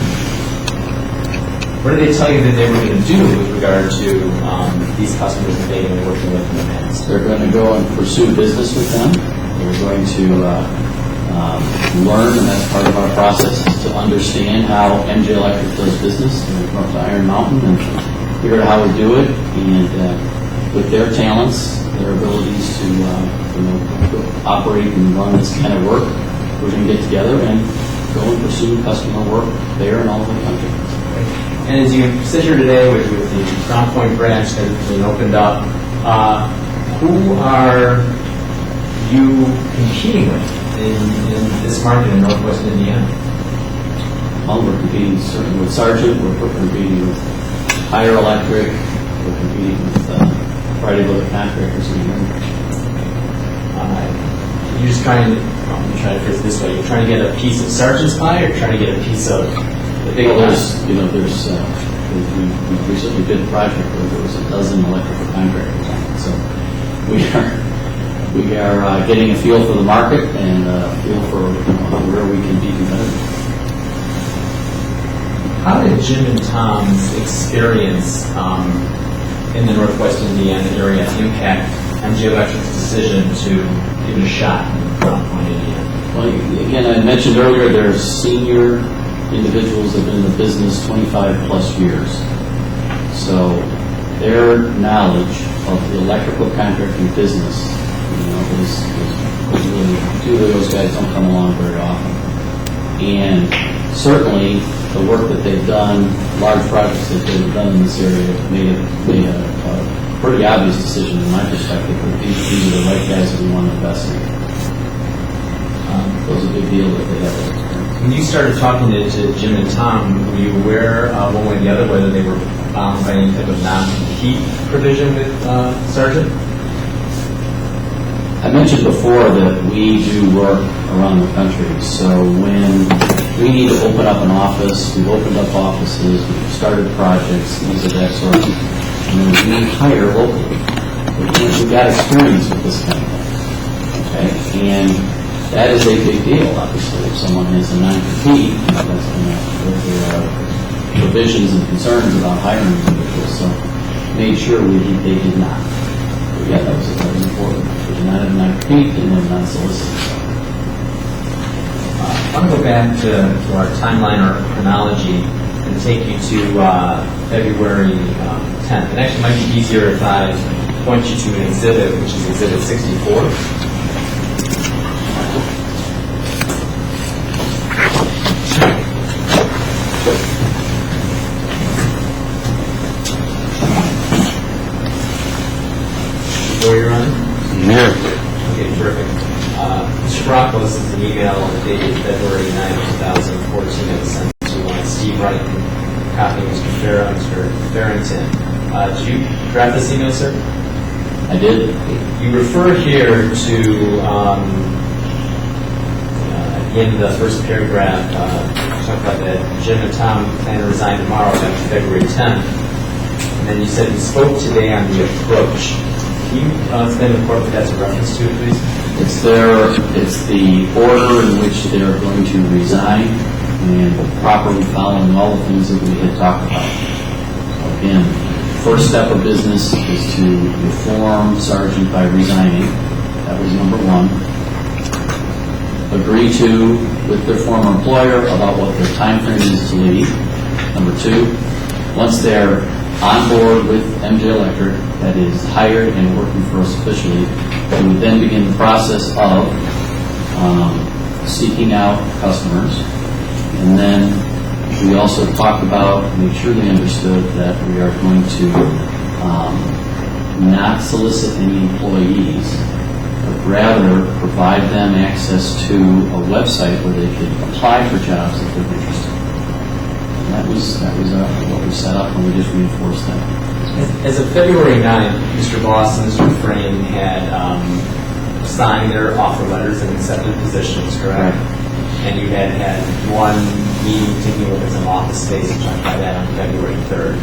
What did they tell you that they were going to do with regard to these customers that they've been working with in the past? They're going to go and pursue business with them. They're going to learn, and that's part of our process, is to understand how MJ Electric does business. They go up to Iron Mountain and figure out how we do it, and with their talents, their abilities to operate and run this kind of work, we're going to get together and go and pursue customer work there and all over the country. And as you sit here today with the Crown Point branch that has been opened up, who are you competing with in this market in Northwest Indiana? Well, we're competing certainly with Sargent, we're competing with Higher Electric, we're competing with a variety of other contractors in the area. You're just trying to phrase it this way, you're trying to get a piece of Sargent's pie, or trying to get a piece of the big Well, pie? we recently did a project where there was a dozen electrical contractors on it. So we are getting a feel for the market and a feel for where we can be competitive. How did Jim and Tom's experience in the Northwest Indiana area impact MG Electric's decision to give it a shot in Crown Point, Indiana? Well, again, I mentioned earlier, there's senior individuals that have been in the business 25 plus years. So their knowledge of the electrical contracting business, is really, two of those guys don't come along very often. And certainly the work that they've done, large projects that they've done in this area, made a pretty obvious decision in my perspective that these are the right guys that we want to invest in. It was a big deal that they had that experience. When you started talking to Jim and Tom, were you aware one way or the other whether they were bound by any type of non-compete provision with Sargent? I mentioned before that we do work around the country, so when we need to open up an office, we've opened up offices, we've started projects, things of that sort, we hire locally. We've got experience with this kind of thing, okay? And that is a big deal, obviously. If someone has a non-compete, there are provisions and concerns about hiring individuals, so made sure they did not. But yeah, that was important. They did not have a non-compete and then non-solicited. I want to go back to our timeline or chronology and take you to February 10th. It actually might be easier if I point you to an exhibit, which is Exhibit 64. Before you're on? Yeah. Okay, terrific. Mr. Brocco, this is an email dated February 9, 2014 that was sent to Steve Wright and copy Mr. Farrington. Did you draft this email, sir? I did. You refer here to, at the end of the first paragraph, talk about that Jim and Tom plan to resign tomorrow, that's February 10th. And then you said you spoke today on the approach. Can you explain the part that that's a reference to, please? It's the order in which they are going to resign and properly following all the things that we had talked about. Again, first step of business is to inform Sargent by resigning. That was number one. Agree to with their former employer about what their time frame is to leave. Number two, once they're on board with MJ Electric, that is hired and working for us officially, we would then begin the process of seeking out customers. And then we also talked about, make sure they understood that we are going to not solicit any employees, but rather provide them access to a website where they could apply for jobs if they're interested. And that was what we set up, and we just reinforced that. As of February 9th, Mr. Voss and Mr. Frame had signed their offer letters and accepted positions, correct? And you had one meeting taking a look at some office space and talked about that on February 3rd.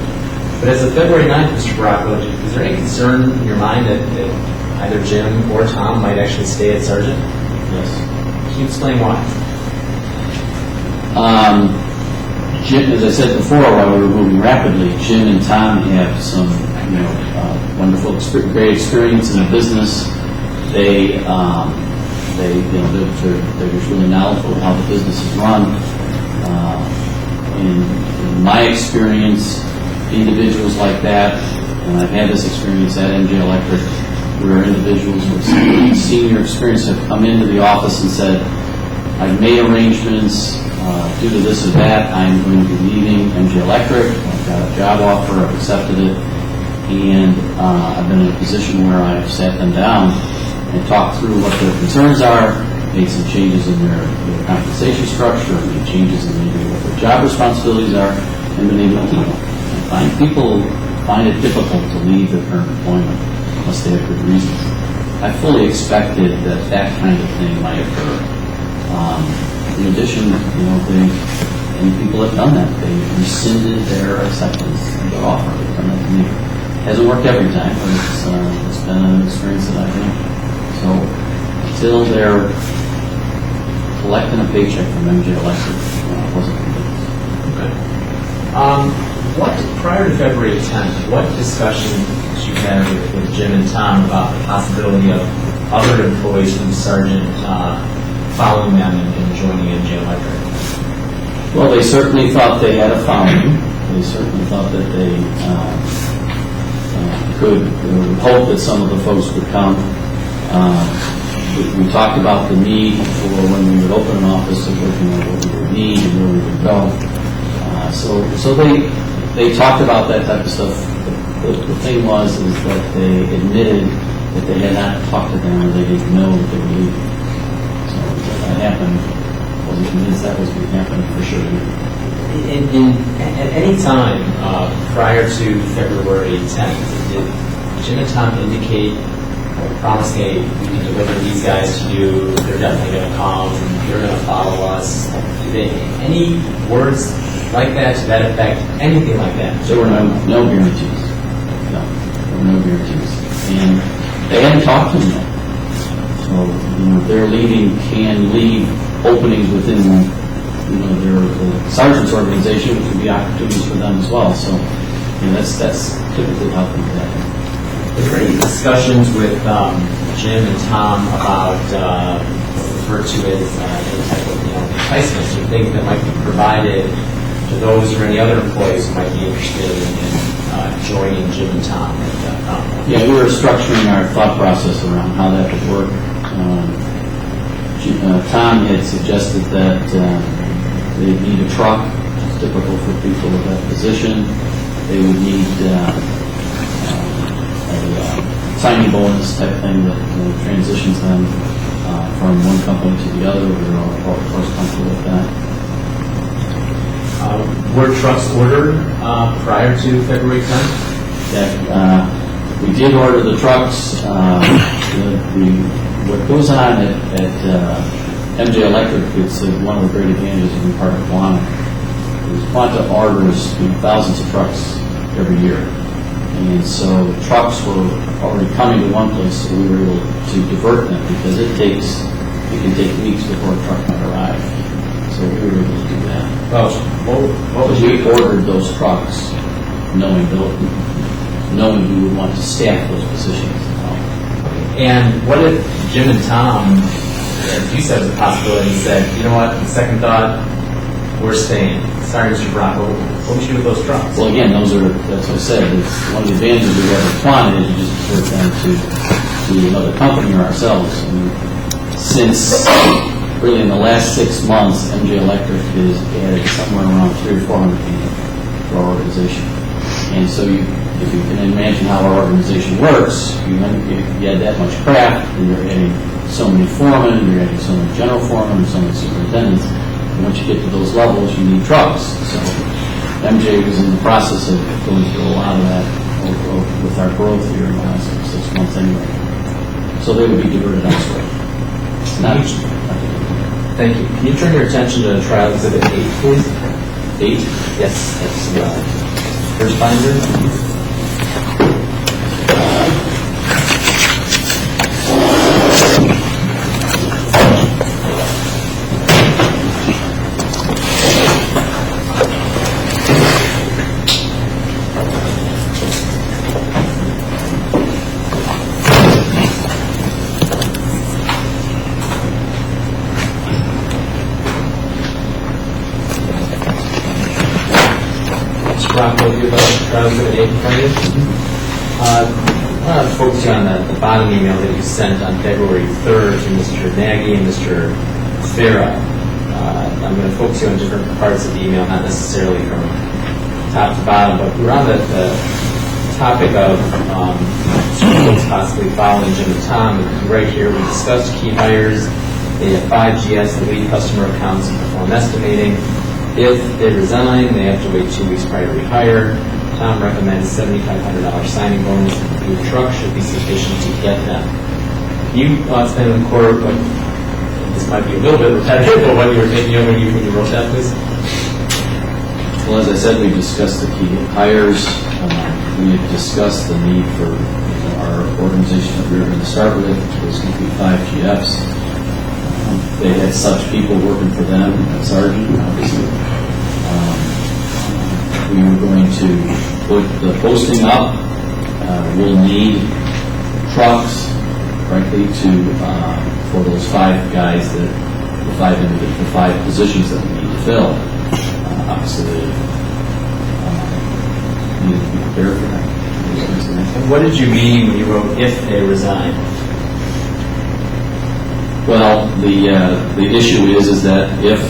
But as of February 9th, Mr. Brocco, is there any concern in your mind that either Jim or Tom might actually stay at Sargent? Yes. Can you explain why? Jim, as I said before, while we were moving rapidly, Jim and Tom have some, wonderful, great experience in the business. They're just really knowledgeable of how the business is run. In my experience, individuals like that And I've had this experience at MJ Electric, where individuals with senior experience have come into the office and said, I've made arrangements due to this or that. I'm going to be leaving MJ Electric. I've got a job offer. I've accepted it. And I've been in a position where I've sat them down and talked through what their concerns are, made some changes in their compensation structure, made changes in maybe what their job responsibilities are, and been able to keep them. People find it difficult to leave their current employment unless they have good reasons. I fully expected that that kind of thing might occur. In addition, and people have done that. They rescinded their acceptance of their offer. They've done that to me. Hasn't worked every time, but it's been an experience that I've had. So until they're collecting a paycheck from MJ Electric, I wasn't convinced. Okay. Prior to February 10th, what discussion did you have with Jim and Tom about the possibility of other employees from Sargent following them and joining MJ Electric? Well, they certainly thought they had a founding. They certainly thought that they could hope that some of the folks would come. We talked about the need for when we would open an office of looking at what we would need and where we would go. So they talked about that type of stuff. The thing was is that they admitted that they had not talked to them or they didn't know that they were leaving. So that happened. I wasn't convinced that was going to happen for sure. At any time prior to February 10th, did Jim and Tom indicate or promise, hey, we can deliver these guys to you, they're definitely going to come, you're going to follow us? Any words like that, to that effect, anything like that? There were no guarantees. No, there were no guarantees. And they hadn't talked to them yet. So, their leaving can leave openings within their Sargent's organization, which would be opportunities for them as well. So, that's typically how things happen. Were there any discussions with Jim and Tom about referred to as any type of enticements or things that might be provided to those or any other employees who might be interested in joining Jim and Tom at Commonwealth? Yeah, we were structuring our thought process around how that would work. Tom had suggested that they'd need a truck. It's typical for people of that position. They would need a signing bonus type thing that transitions them from one company to the other. We were all, of course, comfortable with that. Were trucks ordered prior to February 10th? Yeah, we did order the trucks. What goes on at MJ Electric, it's one of the great advantages of being part of Quanta. Quanta orders thousands of trucks every year. And so trucks were already coming to one place, so we were able to divert them because it can take weeks before a truck might arrive. So we were able to do that. What was We ordered those trucks knowing we would want to staff those positions. And what if Jim and Tom, as you said, was a possibility, said, you know what, on second thought, we're staying. Sorry, Mr. Brock, what would you do with those trucks? Well, again, that's what I said. It's one of the advantages we have with Quanta is you just convert them to another company or ourselves. And since really in the last 6 months, MJ Electric has added somewhere around 300 or 400 people to our organization. And so if you can imagine how our organization works, you add that much craft, and you're adding so many foremen, you're adding so many general foremen, and so many superintendents. And once you get to those levels, you need trucks. So MJ was in the process of going through a lot of that with our growth here in the last 6 months anyway. So they would be diverted elsewhere. Thank you. Can you turn your attention to Trial Exhibit 8, please? 8? Yes, that's first binder. Brock, will you about Trial Exhibit 8 in front of you? I want to focus you on the bottom email that you sent on February 3rd to Mr. Nagy and Mr. Farah. I'm going to focus you on different parts of the email, not necessarily from top to bottom, but we're on the topic of folks possibly following Jim and Tom. And right here, we discussed key hires. They have 5 GS, the lead customer accounts, and perform estimating. If they resign, they have to wait 2 weeks prior to rehire. Tom recommends $7,500 signing bonus. The new truck should be sufficient to get them. You spent in the court, but this might be a little bit repetitive, but what you were thinking of when you wrote that, please? Well, as I said, we discussed the key hires. We had discussed the need for our organization that we were going to start with, which was going to be 5 GFs. They had such people working for them at Sargent, obviously. We were going to put the posting up. We'll need trucks, frankly, for those 5 guys the 5 positions that we need to fill. Obviously, we need to be prepared for that. And what did you mean when you wrote "if they resign"? Well, the issue is that if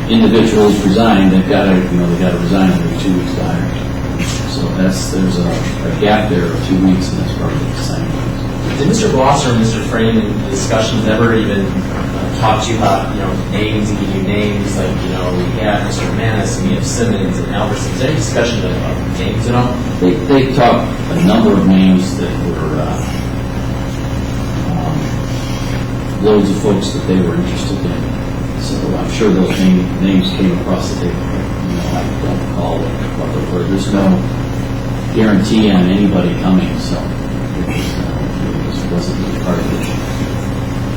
individuals resign, they've got to resign every 2 weeks to hire. So there's a gap there of 2 weeks, and that's part of the assignment. Did Mr. Glosser and Mr. Frame in discussions ever even talk to you about names and give you names like we have Mr. Manis and we have Simmons and Albertson? Is there any discussion of names at all? They talked a number of names that were loads of folks that they were interested in. So I'm sure those names came across the table. I don't recall what they were. There's no guarantee on anybody coming, so it wasn't really part of the issue.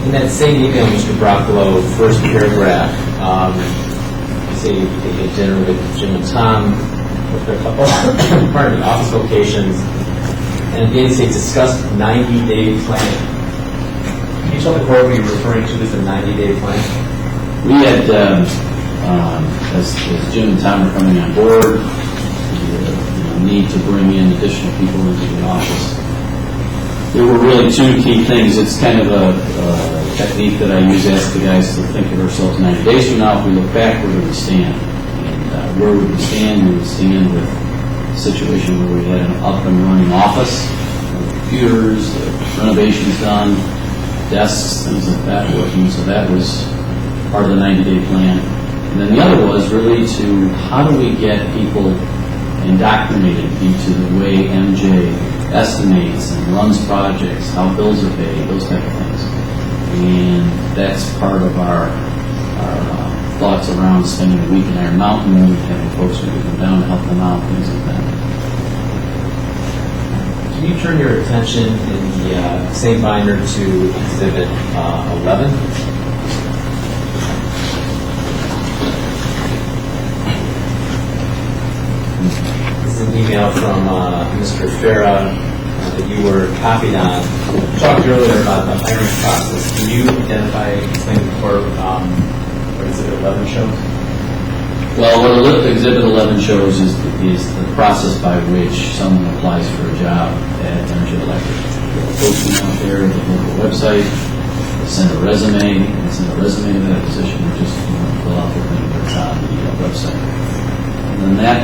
In that same email, Mr. Broccolo, first paragraph, you say you had dinner with Jim and Tom, with a couple office locations, and again, say discussed 90-day planning. Can you tell the court what you're referring to as a 90-day plan? We had, as Jim and Tom were coming on board, the need to bring in additional people into the office. There were really 2 key things. It's kind of a technique that I use, ask the guys to think of ourselves 90 days from now. If we look back, where do we stand? And where would we stand? We would stand with a situation where we had an up and running office, computers, renovations done, desks, things like that working. So that was part of the 90-day plan. And then the other was really to how do we get people indoctrinated into the way MJ estimates and runs projects, how bills are paid, those type of things. And that's part of our thoughts around spending a week in Iron Mountain, having folks who come down to help them out, things like that. Can you turn your attention in the same binder to Exhibit 11? This is an email from Mr. Farah that you were copied on. We talked earlier about the hiring process. Can you explain to the court what Exhibit 11 shows? Well, what Exhibit 11 shows is the process by which someone applies for a job at Energy Electric. They posting out there, they go to the website, they send a resume, and send a resume to that position, and just fill out their thing that's on the website. And then that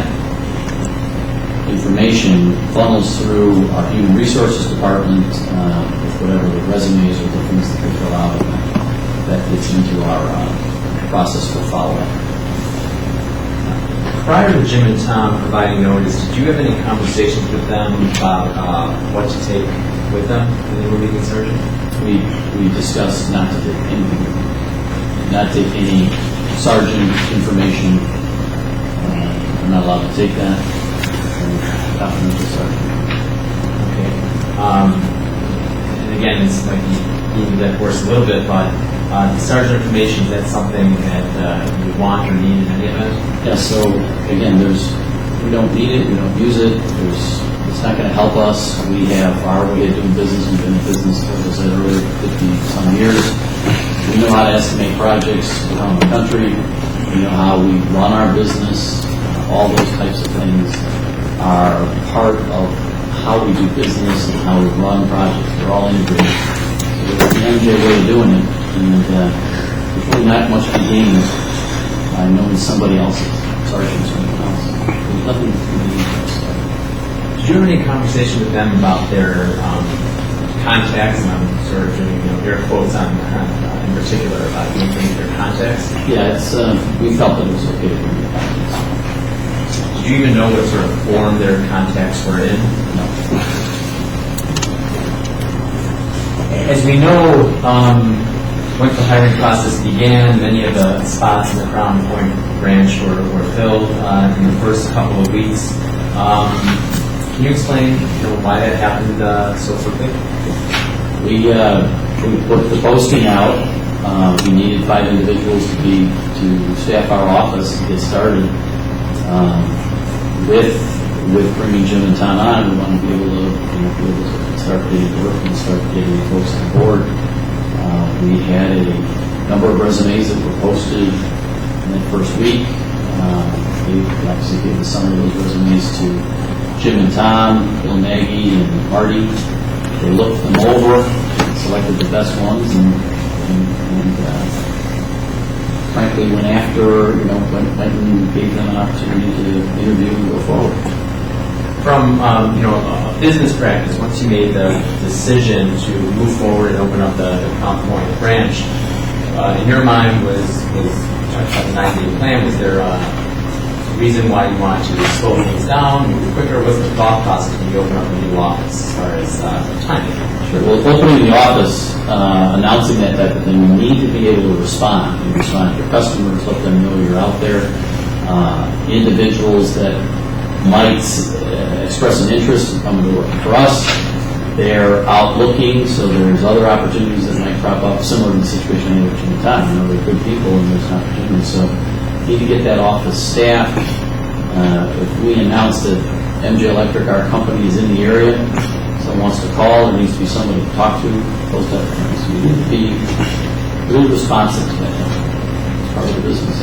information funnels through our Human Resources Department with whatever the resumes or the things that they fill out, and that gets into our process for follow-up. Prior to Jim and Tom providing notice, did you have any conversations with them about what to take with them when they were leaving Sargent? We discussed not to take anything, not take any Sargent information. I'm not allowed to take that. Confidential Sargent. Okay. And again, this might be moving that horse a little bit, but the Sargent information, is that something that you want or need in any event? Yeah, so again, we don't need it, we don't use it, it's not going to help us. We have our way of doing business. We've been in business, as I said earlier, 50-some years. We know how to estimate projects around the country. We know how we run our business. All those types of things are part of how we do business and how we run projects. They're all integrated. So it's the MJ way of doing it, and there's really not much to gain by knowing somebody else's, Sargent or someone else. There's nothing to gain for us. Did you have any conversation with them about their contacts, and I'm sort of doing, air quotes on in particular about maintaining their contacts? Yeah, it's, we felt that it was okay to bring the contacts. Did you even know what sort of form their contacts were in? No. As we know, once the hiring process began, many of the spots in the Crown Point branch were filled in the first couple of weeks. Can you explain, why that happened so quickly? We put the posting out. We needed 5 individuals to staff our office to get started. With bringing Jim and Tom on, we want to be able to start getting work and start getting folks on board. We had a number of resumes that were posted in that first week. We obviously gave the summary of those resumes to Jim and Tom, Bill Nagy, and Marty. They looked them over, selected the best ones, and frankly went after, went and gave them an opportunity to interview and go forward. From a business practice, once you made the decision to move forward and open up the Crown Point branch, in your mind was the 9-day plan? Was there a reason why you wanted to slow things down, move quicker? What's the thought process when you open up a new office as far as timing? Sure. Well, opening the office, announcing that type of thing, we need to be able to respond. You respond to your customers, let them know you're out there. Individuals that might express an interest in coming to work for us, they're out looking, so there's other opportunities that might crop up, similar to the situation in which in time. They're good people and there's an opportunity. So need to get that office staffed. If we announce that MJ Electric, our company, is in the area, someone wants to call, there needs to be somebody to talk to, those type of things. So we need to be really responsive to that. It's part of the business.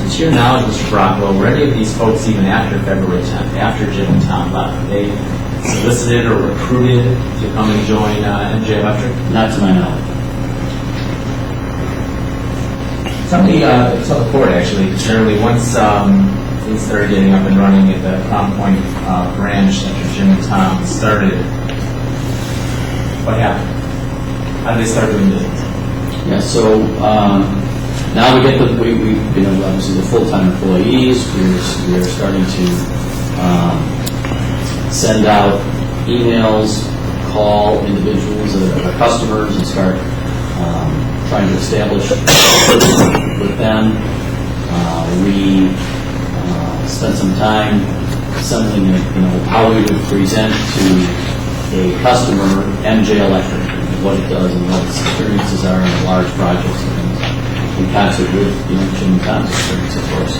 To your knowledge, Mr. Brockwell, were any of these folks, even after February 10th, after Jim and Tom left, were they solicited or recruited to come and join MJ Electric? Not to my knowledge. Tell the court, actually, generally, once things started getting up and running at the Crown Point branch after Jim and Tom started, what happened? How did they start doing business? Yeah, so now we get obviously the full-time employees. We are starting to send out emails, call individuals that are customers, and start trying to establish with them. We spent some time assembling, how we would present to a customer MJ Electric, what it does and what its experiences are in large projects and things, in concert with Jim and Tom's experience, of course.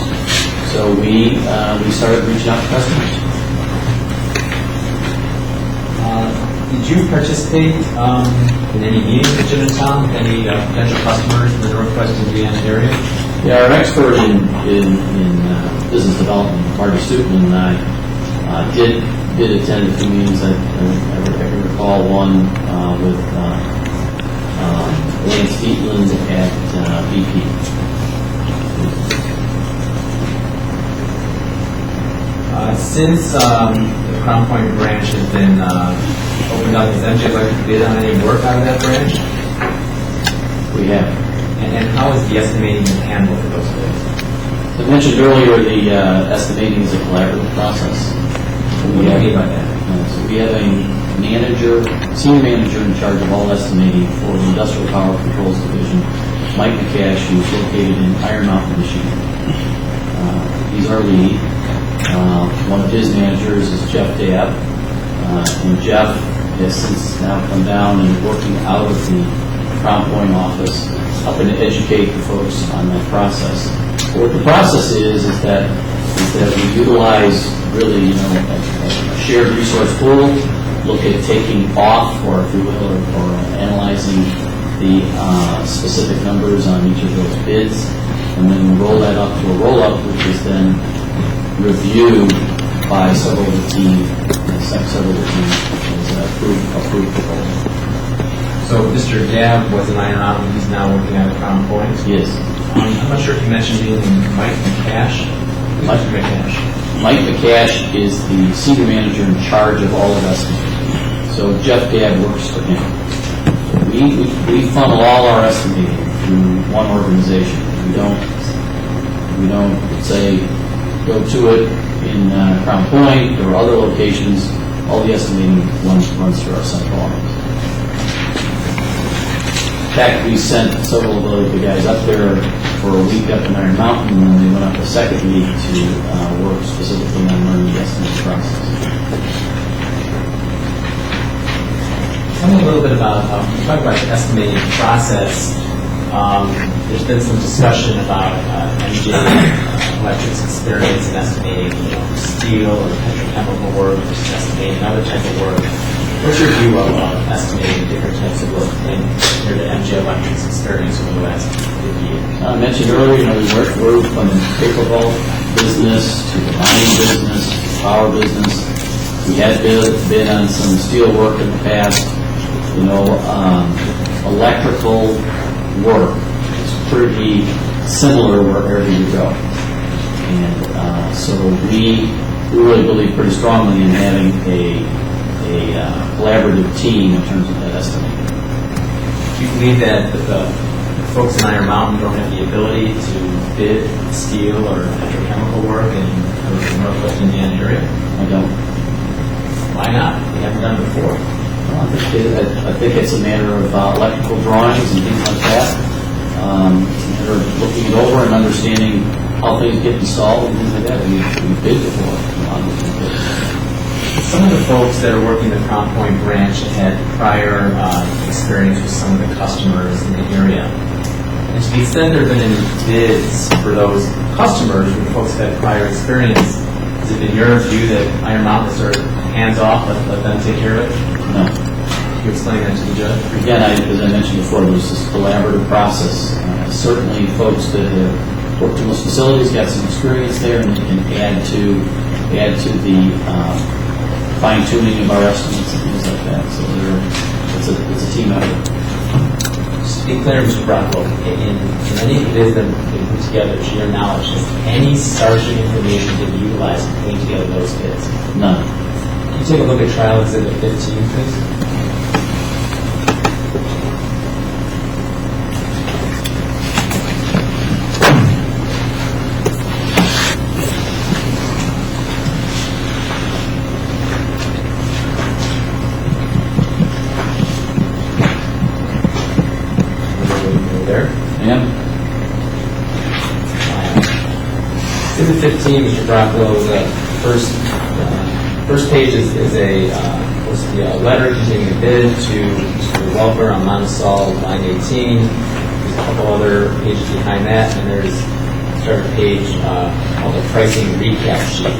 So we started reaching out to customers. Did you participate in any meetings with Jim and Tom, with any potential customers in the Northwest Indiana area? Yeah, our expert in business development, Marty Stutman, and I did attend a few meetings. I can recall one with Lance Dietland at BP. Since the Crown Point branch has been opened up, has MJ Electric bid on any work out of that branch? We have. And how is the estimating handled for those bids? I mentioned earlier the estimating is a collaborative process. What do you mean by that? So we have a senior manager in charge of all estimating for the Industrial Power Controls Division, Mike McCash, who's located in Iron Mountain, Michigan. He's our lead. One of his managers is Jeff Dabb, and Jeff has since now come down and working out of the Crown Point office, helping to educate the folks on that process. But what the process is that we utilize really a shared resource pool, look at taking off, or if you will, or analyzing the specific numbers on each of those bids, and then roll that up to a roll-up, which is then review by several of the team, as approved proposal. So Mr. Gabb was an Iron Mountain, he's now working at Crown Point. Yes. I'm not sure if you mentioned being Mike McCash. Mike McCash. Mike McCash is the senior manager in charge of all of estimating. So Jeff Gabb works for him. We funnel all our estimating through one organization. We don't say go to it in Crown Point or other locations. All the estimating runs through our central office. In fact, we sent several of the guys up there for a week up in Iron Mountain, and then they went up the second week to work specifically on learning the estimate process. Tell me a little bit about, talk about the estimating process. There's been some discussion about MJ Electric's experience in estimating, steel or petrochemical work versus estimating other types of work. What's your view of estimating different types of work compared to MJ Electric's experience over the last 50 years? I mentioned earlier, we're from the paper bulk business to the mining business, power business. We had been on some steel work in the past. Electrical work is pretty similar wherever you go. And so we really believe pretty strongly in having a collaborative team in terms of that estimating. Do you believe that the folks in Iron Mountain don't have the ability to bid steel or petrochemical work in the Northwest Indiana area? I don't. Why not? They haven't done it before. Well, I think it's a matter of electrical drawings and things like that. They're looking it over and understanding how things get installed and things like that. We've bid before. Some of the folks that are working the Crown Point branch had prior experience with some of the customers in the area. And to the extent there have been any bids for those customers when folks had prior experience, is it in your view that Iron Mountain is sort of hands off, let them take care of it? No. Can you explain that to the judge? Again, as I mentioned before, there's this collaborative process. Certainly folks that have worked in those facilities got some experience there and can add to the fine-tuning of our estimates and things like that. So it's a team effort. Just to be clear, Mr. Brockwell, in any bids that been put together, to your knowledge, has any Sargent information been utilized in putting together those bids? None. Can you take a look at Trial Exhibit 15, please? Exhibit 15, Mr. Brockwell, the first page is a letter containing a bid to Mr. Welker on Montasol, line 18. There's a couple other pages behind that, and there's a page called the pricing recap sheet.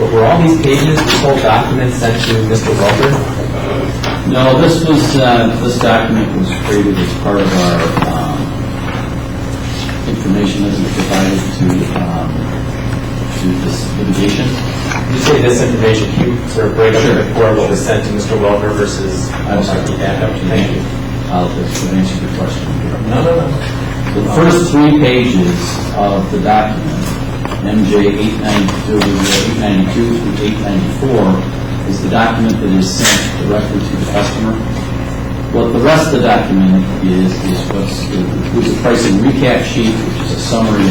But were all these pages, this whole document, sent to Mr. Welker? No, this document was created as part of our information that we provided to this litigation. You say this information, can you sort of break up the report what was sent to Mr. Welker versus... I'm sorry. Thank you. I'll answer your question. No. The first 3 pages of the document, MJ 892 through 894, is the document that is sent directly to the customer. What the rest of the document is includes a pricing recap sheet, which is a summary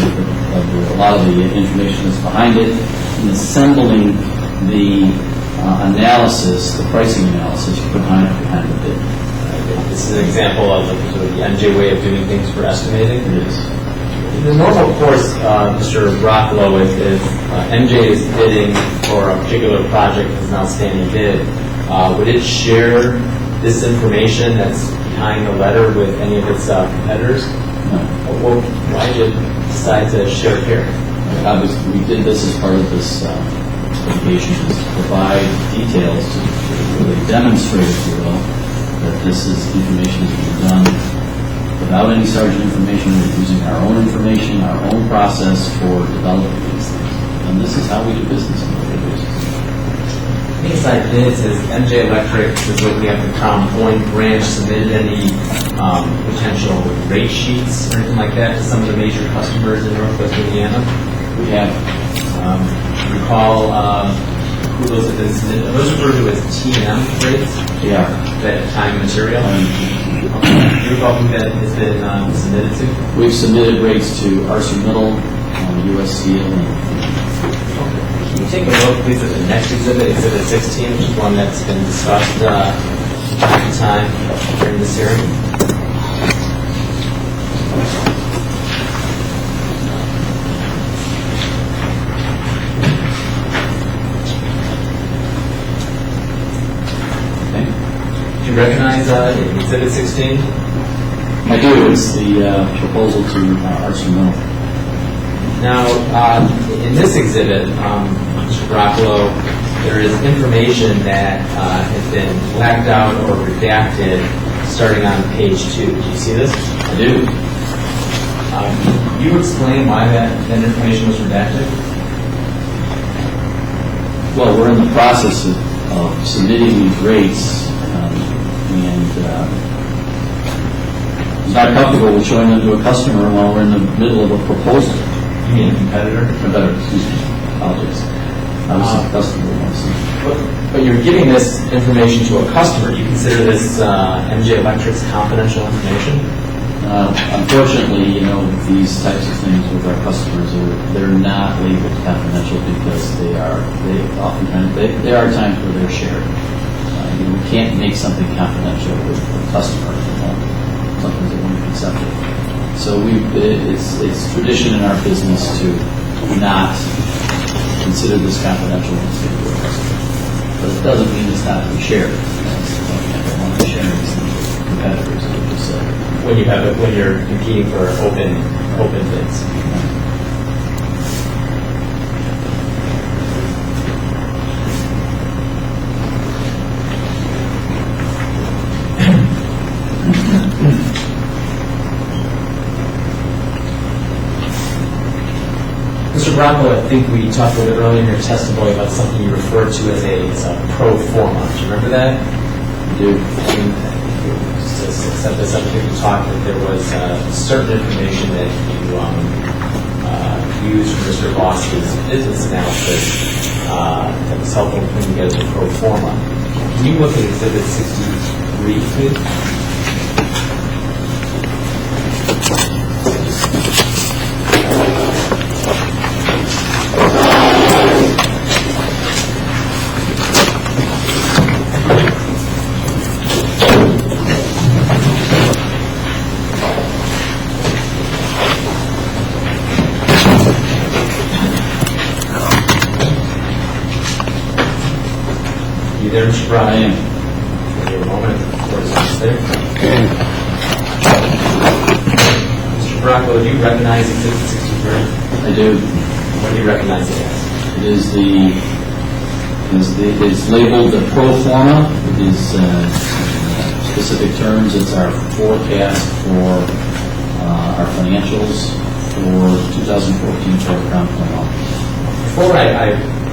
of a lot of the information that's behind it, and assembling the analysis, the pricing analysis behind the bid. This is an example of sort of the MJ way of doing things for estimating. It is. In the normal course, Mr. Rocklow, if MJ is bidding for a particular project as an outstanding bid, would it share this information that's behind the letter with any of its competitors? No. Well, why did you decide to share it here? Obviously, we did this as part of this litigation, to provide details to really demonstrate, if you will, that this is information that can be done without any Sargent information. We're using our own information, our own process for developing these things. And this is how we do business on a daily basis. Inside this is MJ Electric is looking at the Crown Point branch, submitted any potential rate sheets or anything like that to some of the major customers in Northwest Indiana. We have, Recall who those have been submitted. Are those referred to as T&M rates? yeah, That time and material? Do you recall who that has been submitted to? we've submitted rates to ArcelorMittal, USC, Can you take a look, please, at the next exhibit, Exhibit 16, which is one that's been discussed from time to time during this hearing? Do you recognize Exhibit 16? I do. It's the proposal to ArcelorMittal. Now, in this exhibit, Mr. Broccolo, there is information that has been blacked out or redacted starting on page 2. Do you see this? I do. Can you explain why that information was redacted? Well, we're in the process of submitting these rates, and it's not comfortable with showing them to a customer while we're in the middle of a proposal. You mean a competitor? Competitor, excuse me. Apologies. I was a customer once. But you're giving this information to a customer. You consider this MJ Electric's confidential information? Unfortunately, these types of things with our customers they're not labeled confidential because they are times where they're shared. We can't make something confidential with a customer. Something that won't be accepted. So it's tradition in our business to not consider this confidential when it's given to a customer. But it doesn't mean it's not to be shared. I don't want to share these things with competitors, I would just say. When you're competing for open bids. Mr. Broccolo, I think we talked a little bit earlier in your testimony about something you referred to as a pro forma. Do you remember that? I do. To set this up, you talked that there was certain information that you used for Mr. Boss's business analysis that was helpful in putting together the pro forma. Can you look at Exhibit 63, please? There, Mr. Brian. For a moment, there. Mr. Broccolo, do you recognize Exhibit 63? I do. What do you recognize it as? It is it's labeled the pro forma. It is specific terms. It's our forecast for our financials for 2014 for our Crown Point office. Before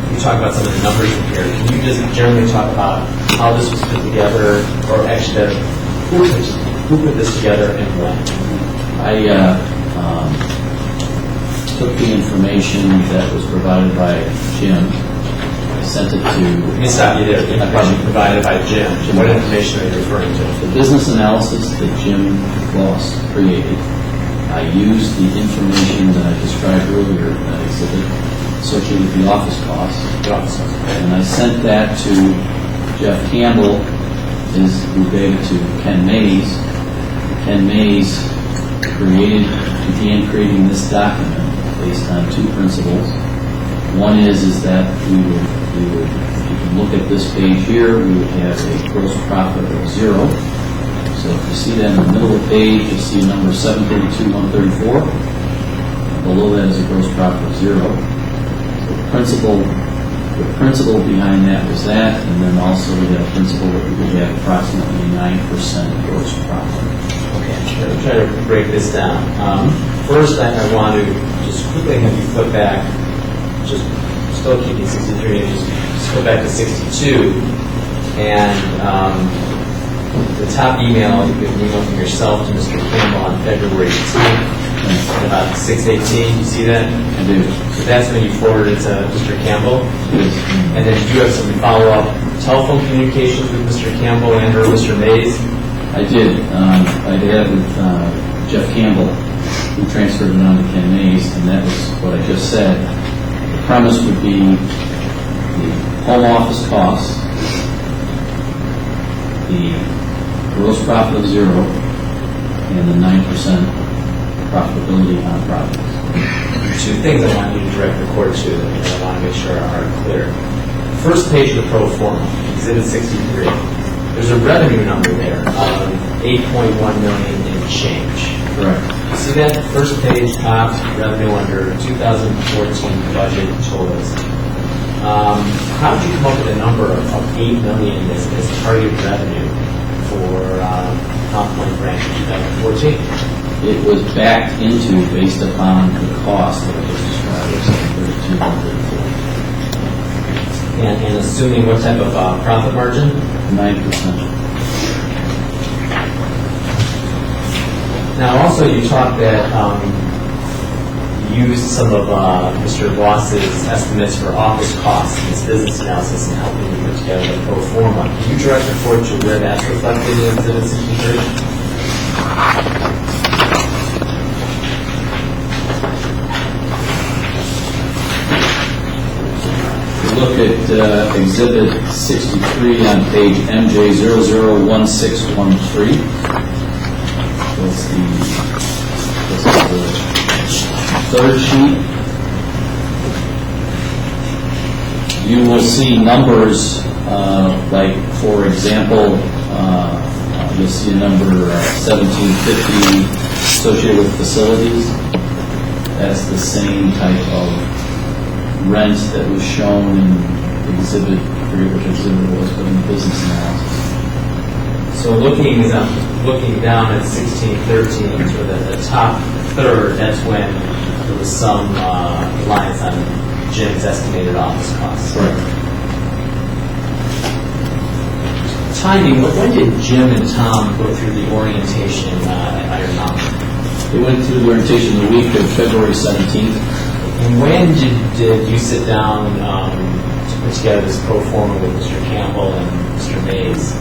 you talk about some of the numbers in here, can you just generally talk about how this was put together, or actually who put this together and when? I took the information that was provided by Jim. I sent it to... Let me stop you there. The information provided by Jim. What information are you referring to? The business analysis that Jim Voss created. I used the information that I described earlier in that exhibit associated with the office costs. And I sent that to Jeff Campbell, who gave it to Ken Mays. Ken Mays began creating this document based on two principles. One is that we would, if you can look at this page here, we would have a gross profit of 0. So if you see that in the middle of the page, you'll see number 732,134. Below that is a gross profit of 0. The principle behind that was that, and then also we had a principle that we would have approximately 9% gross profit. Okay, I'm trying to break this down. First, I want to just quickly have you flip back just still keeping 63, and just go back to 62, and the top email, you get an email from yourself to Mr. Campbell on February 18th, at about 6:18, you see that? I do. So that's when you forwarded it to Mr. Campbell? And then you have some follow-up telephone communications with Mr. Campbell and or Mr. Mays? I did. I did that with Jeff Campbell, who transferred it on to Ken Mays, and that was what I just said. The premise would be the home office costs, the gross profit of 0, and the 9% profitability on projects. Two things I want you to direct the court to that I want to make sure are clear. First page of the pro forma, Exhibit 63. There's a revenue number there of $8.1 million in change. Correct. You see that first page, top revenue under 2014 budget totals. How did you come up with a number of $8 million as target revenue for Top Point Branch in 2014? It was backed into based upon the cost that I just described as 32 And assuming what type of profit margin? 9%. Now, also you talked that you used some of Mr. Voss's estimates for office costs in his business analysis and helping you put together the pro forma. Can you direct the court to where that's reflected in Exhibit 63? Look at Exhibit 63 on page MJ001613. That's the third sheet. You will see numbers like, for example, you'll see a number 1750 associated with facilities. That's the same type of rent that was shown in exhibit, I forget which exhibit it was, but in the business analysis. So looking down at 1613, to the top third, that's when there was some reliance on Jim's estimated office costs. Correct. Timing, when did Jim and Tom go through the orientation at Iron Mountain? They went through the orientation the week of February 17th. And when did you sit down to put together this pro forma with Mr. Campbell and Mr. Mays?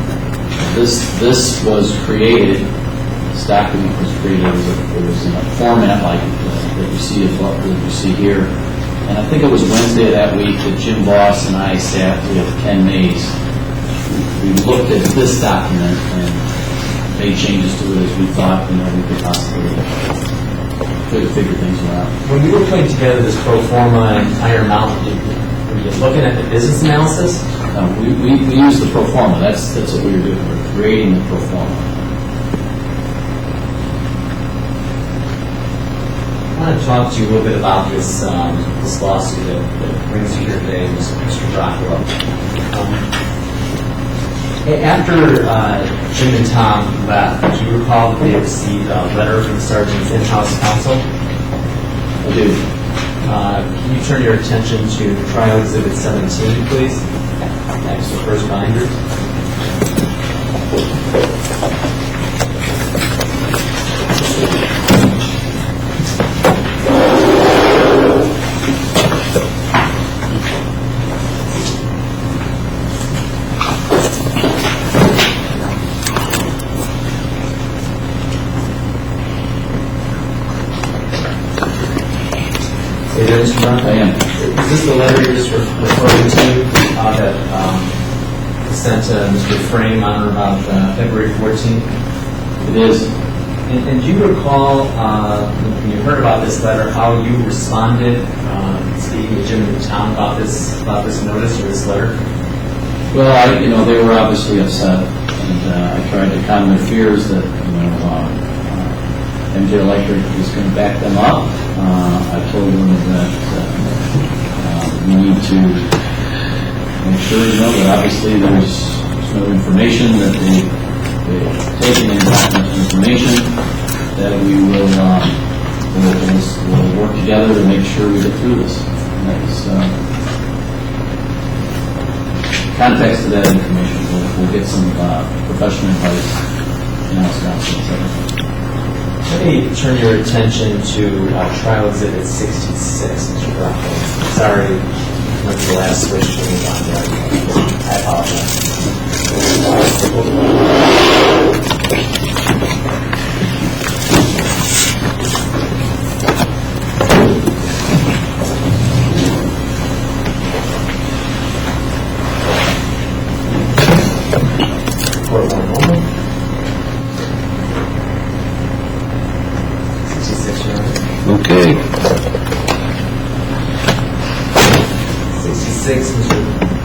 This was created, this document was created, it was in a format like that you see here. And I think it was Wednesday of that week that Jim Voss and I sat with Ken Mays. We looked at this document and made changes to it as we thought, we could possibly figure things around. When you were putting together this pro forma in Iron Mountain, were you looking at the business analysis? We used the pro forma. That's what we were doing. We're creating the pro forma. I want to talk to you a little bit about this lawsuit that brings you here today, Mr. Dracula. After Jim and Tom left, do you recall that they received a letter from Sargent's in-house counsel? I do. Can you turn your attention to Trial Exhibit 17, please? Next to the first binder. I am. Is this the letter you're just referring to that was sent to Mr. Frame on or about February 14th? It is. And do you recall, when you heard about this letter, how you responded speaking with Jim and Tom about this notice or this letter? Well, they were obviously upset, and I tried to calm their fears that, MJ Electric was going to back them up. I told them that we need to make sure, that obviously there's no information that they've taken in information, that we will we'll work together to make sure we get through this. And context to that information. We'll get some professional advice in Wisconsin, etc. Let me turn your attention to trial exhibit 66, Mr. Brocco. Sorry, went to the last switch to move on there. I apologize. For one moment. 66, Your Honor. Okay. 66, Mr.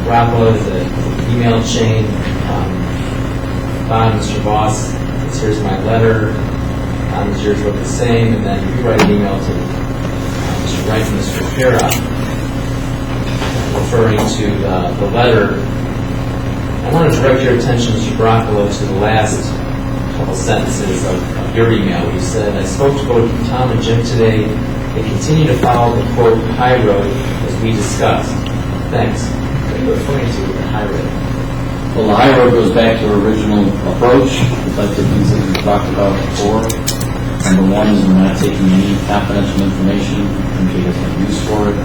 Brocco, is an email chain. Bond, Mr. Voss, says, here's my letter. Bond, yours look the same. And then you write an email to Mr. Wright and Mr. Pera referring to the letter. I want to direct your attention, Mr. Brocco, to the last couple sentences of your email. You said, I spoke to both Tom and Jim today. They continue to follow the, quote, high road as we discussed. Thanks. What are you referring to with the high road? Well, the high road goes back to our original approach, the types of things that we talked about before. Number one is we're not taking any confidential information. MJ has no use for it.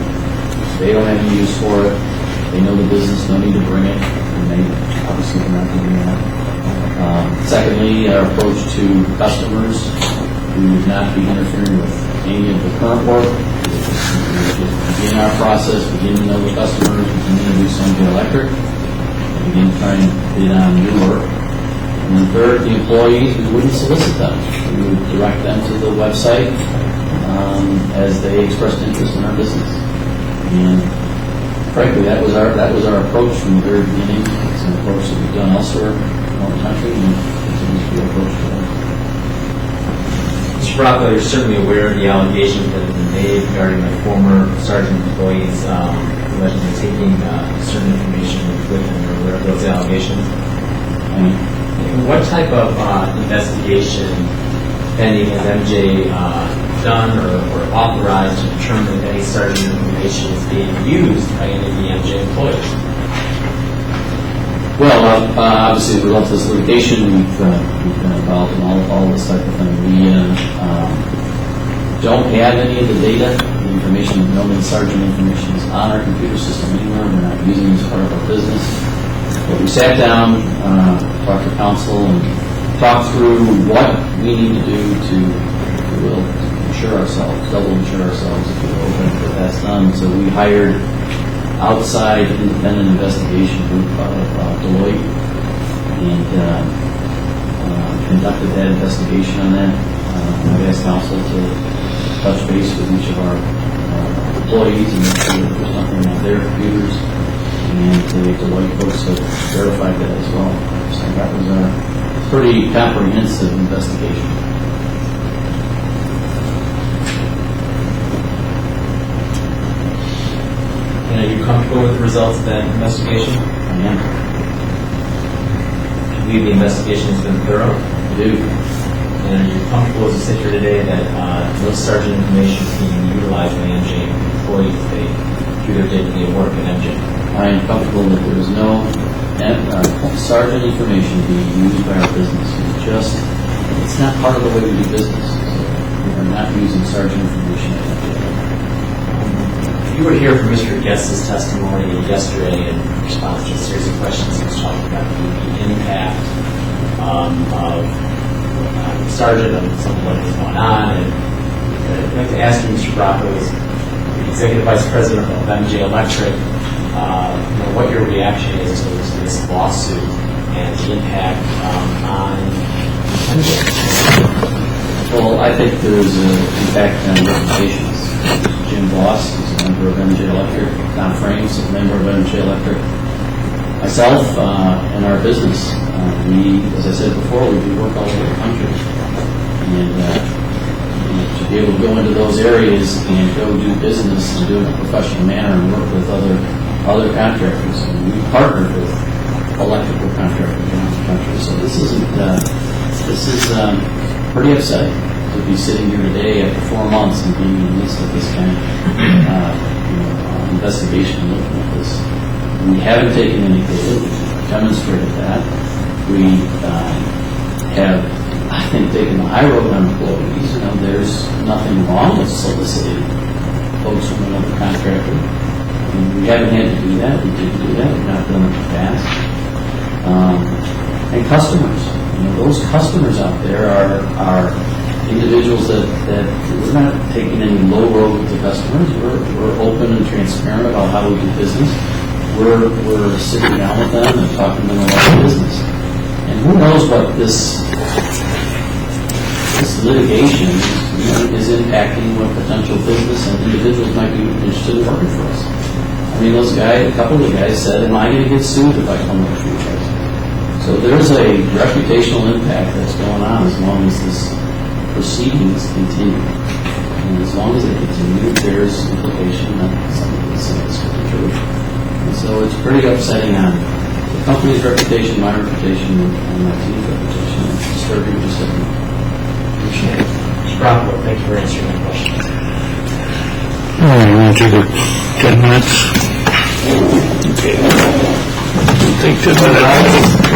They don't have any use for it. They know the business, no need to bring it, and they obviously are not doing that. Secondly, our approach to customers, we would not be interfering with any of the current work. Begin our process, begin to know the customers, begin to do some electric, begin trying to bid on new work. And then third, the employees, we wouldn't solicit them. We would direct them to the website as they expressed interest in our business. And frankly, that was our approach from the very beginning. It's an approach that we've done elsewhere around the country, and continues to be our approach today. Mr. Brocco, you're certainly aware of the allegations that have been made regarding the former Sargent employees allegedly taking certain information with them. You're aware of those allegations? And what type of investigation, if any, has MJ done or authorized to determine if any Sargent information is being used by any of the MJ employees? Well, obviously, as a result of this litigation, we've been involved in all this type of thing. We don't have any of the data. The information, no Sargent information is on our computer system anywhere. We're not using it as part of our business. But we sat down, talked to counsel, and talked through what we need to do to insure ourselves, double insure ourselves, if you will, if that's done. So we hired outside independent investigation group out of Deloitte and conducted that investigation on that. I've asked counsel to touch base with each of our employees and make sure that there's nothing on their computers, and the Deloitte folks have verified that as well. So that was a pretty comprehensive investigation. And are you comfortable with the results of that investigation? I am. Do you believe the investigation has been thorough? I do. And are you comfortable as you sit here today that no Sargent information is being utilized by MJ employees as they do their day-to-day work at MJ? I am comfortable that there is no Sargent information being used by our business. It's not part of the way we do business. So we are not using Sargent information. You were here for Mr. Guest's testimony yesterday in response to a series of questions. He was talking about the impact of Sargent on some of what was going on. And I'd like to ask you, Mr. Brocco, as the Executive Vice President of MJ Electric, what your reaction is to this lawsuit and the impact on MJ. Well, I think there's an impact on reputations. Jim Voss is a member of MJ Electric. Tom Frames is a member of MJ Electric. Myself and our business, we, as I said before, we do work all over the country. And to be able to go into those areas and go do business and do it in a professional manner and work with other contractors. And we partnered with electrical contractors around the country. So this is pretty upsetting to be sitting here today after 4 months and being in the midst of this kind of investigation, looking at this We haven't taken any data, we've demonstrated that. We have, I think, taken the high road on employees. You know, there's nothing wrong with soliciting folks from another contractor. I mean, we haven't had to do that. We didn't do that. We've not done it in the past. And customers. You know, those customers out there are individuals that we're not taking any low road to customers. We're open and transparent about how we do business. We're sitting down with them and talking to them about business. And who knows what this litigation is impacting what potential business and individuals might be interested in working for us. I mean, a couple of the guys said, am I going to get sued if I come work for you guys? So there's a reputational impact that's going on as long as this proceedings continue. And as long as they continue, there's implication that some of this is true. And so it's pretty upsetting on the company's reputation, my reputation, and my team's reputation. It's disturbing to say. Appreciate it. Mr. Brockwell, thank you for answering my questions. All right, you want to take 10 minutes? Okay. Take 10 minutes.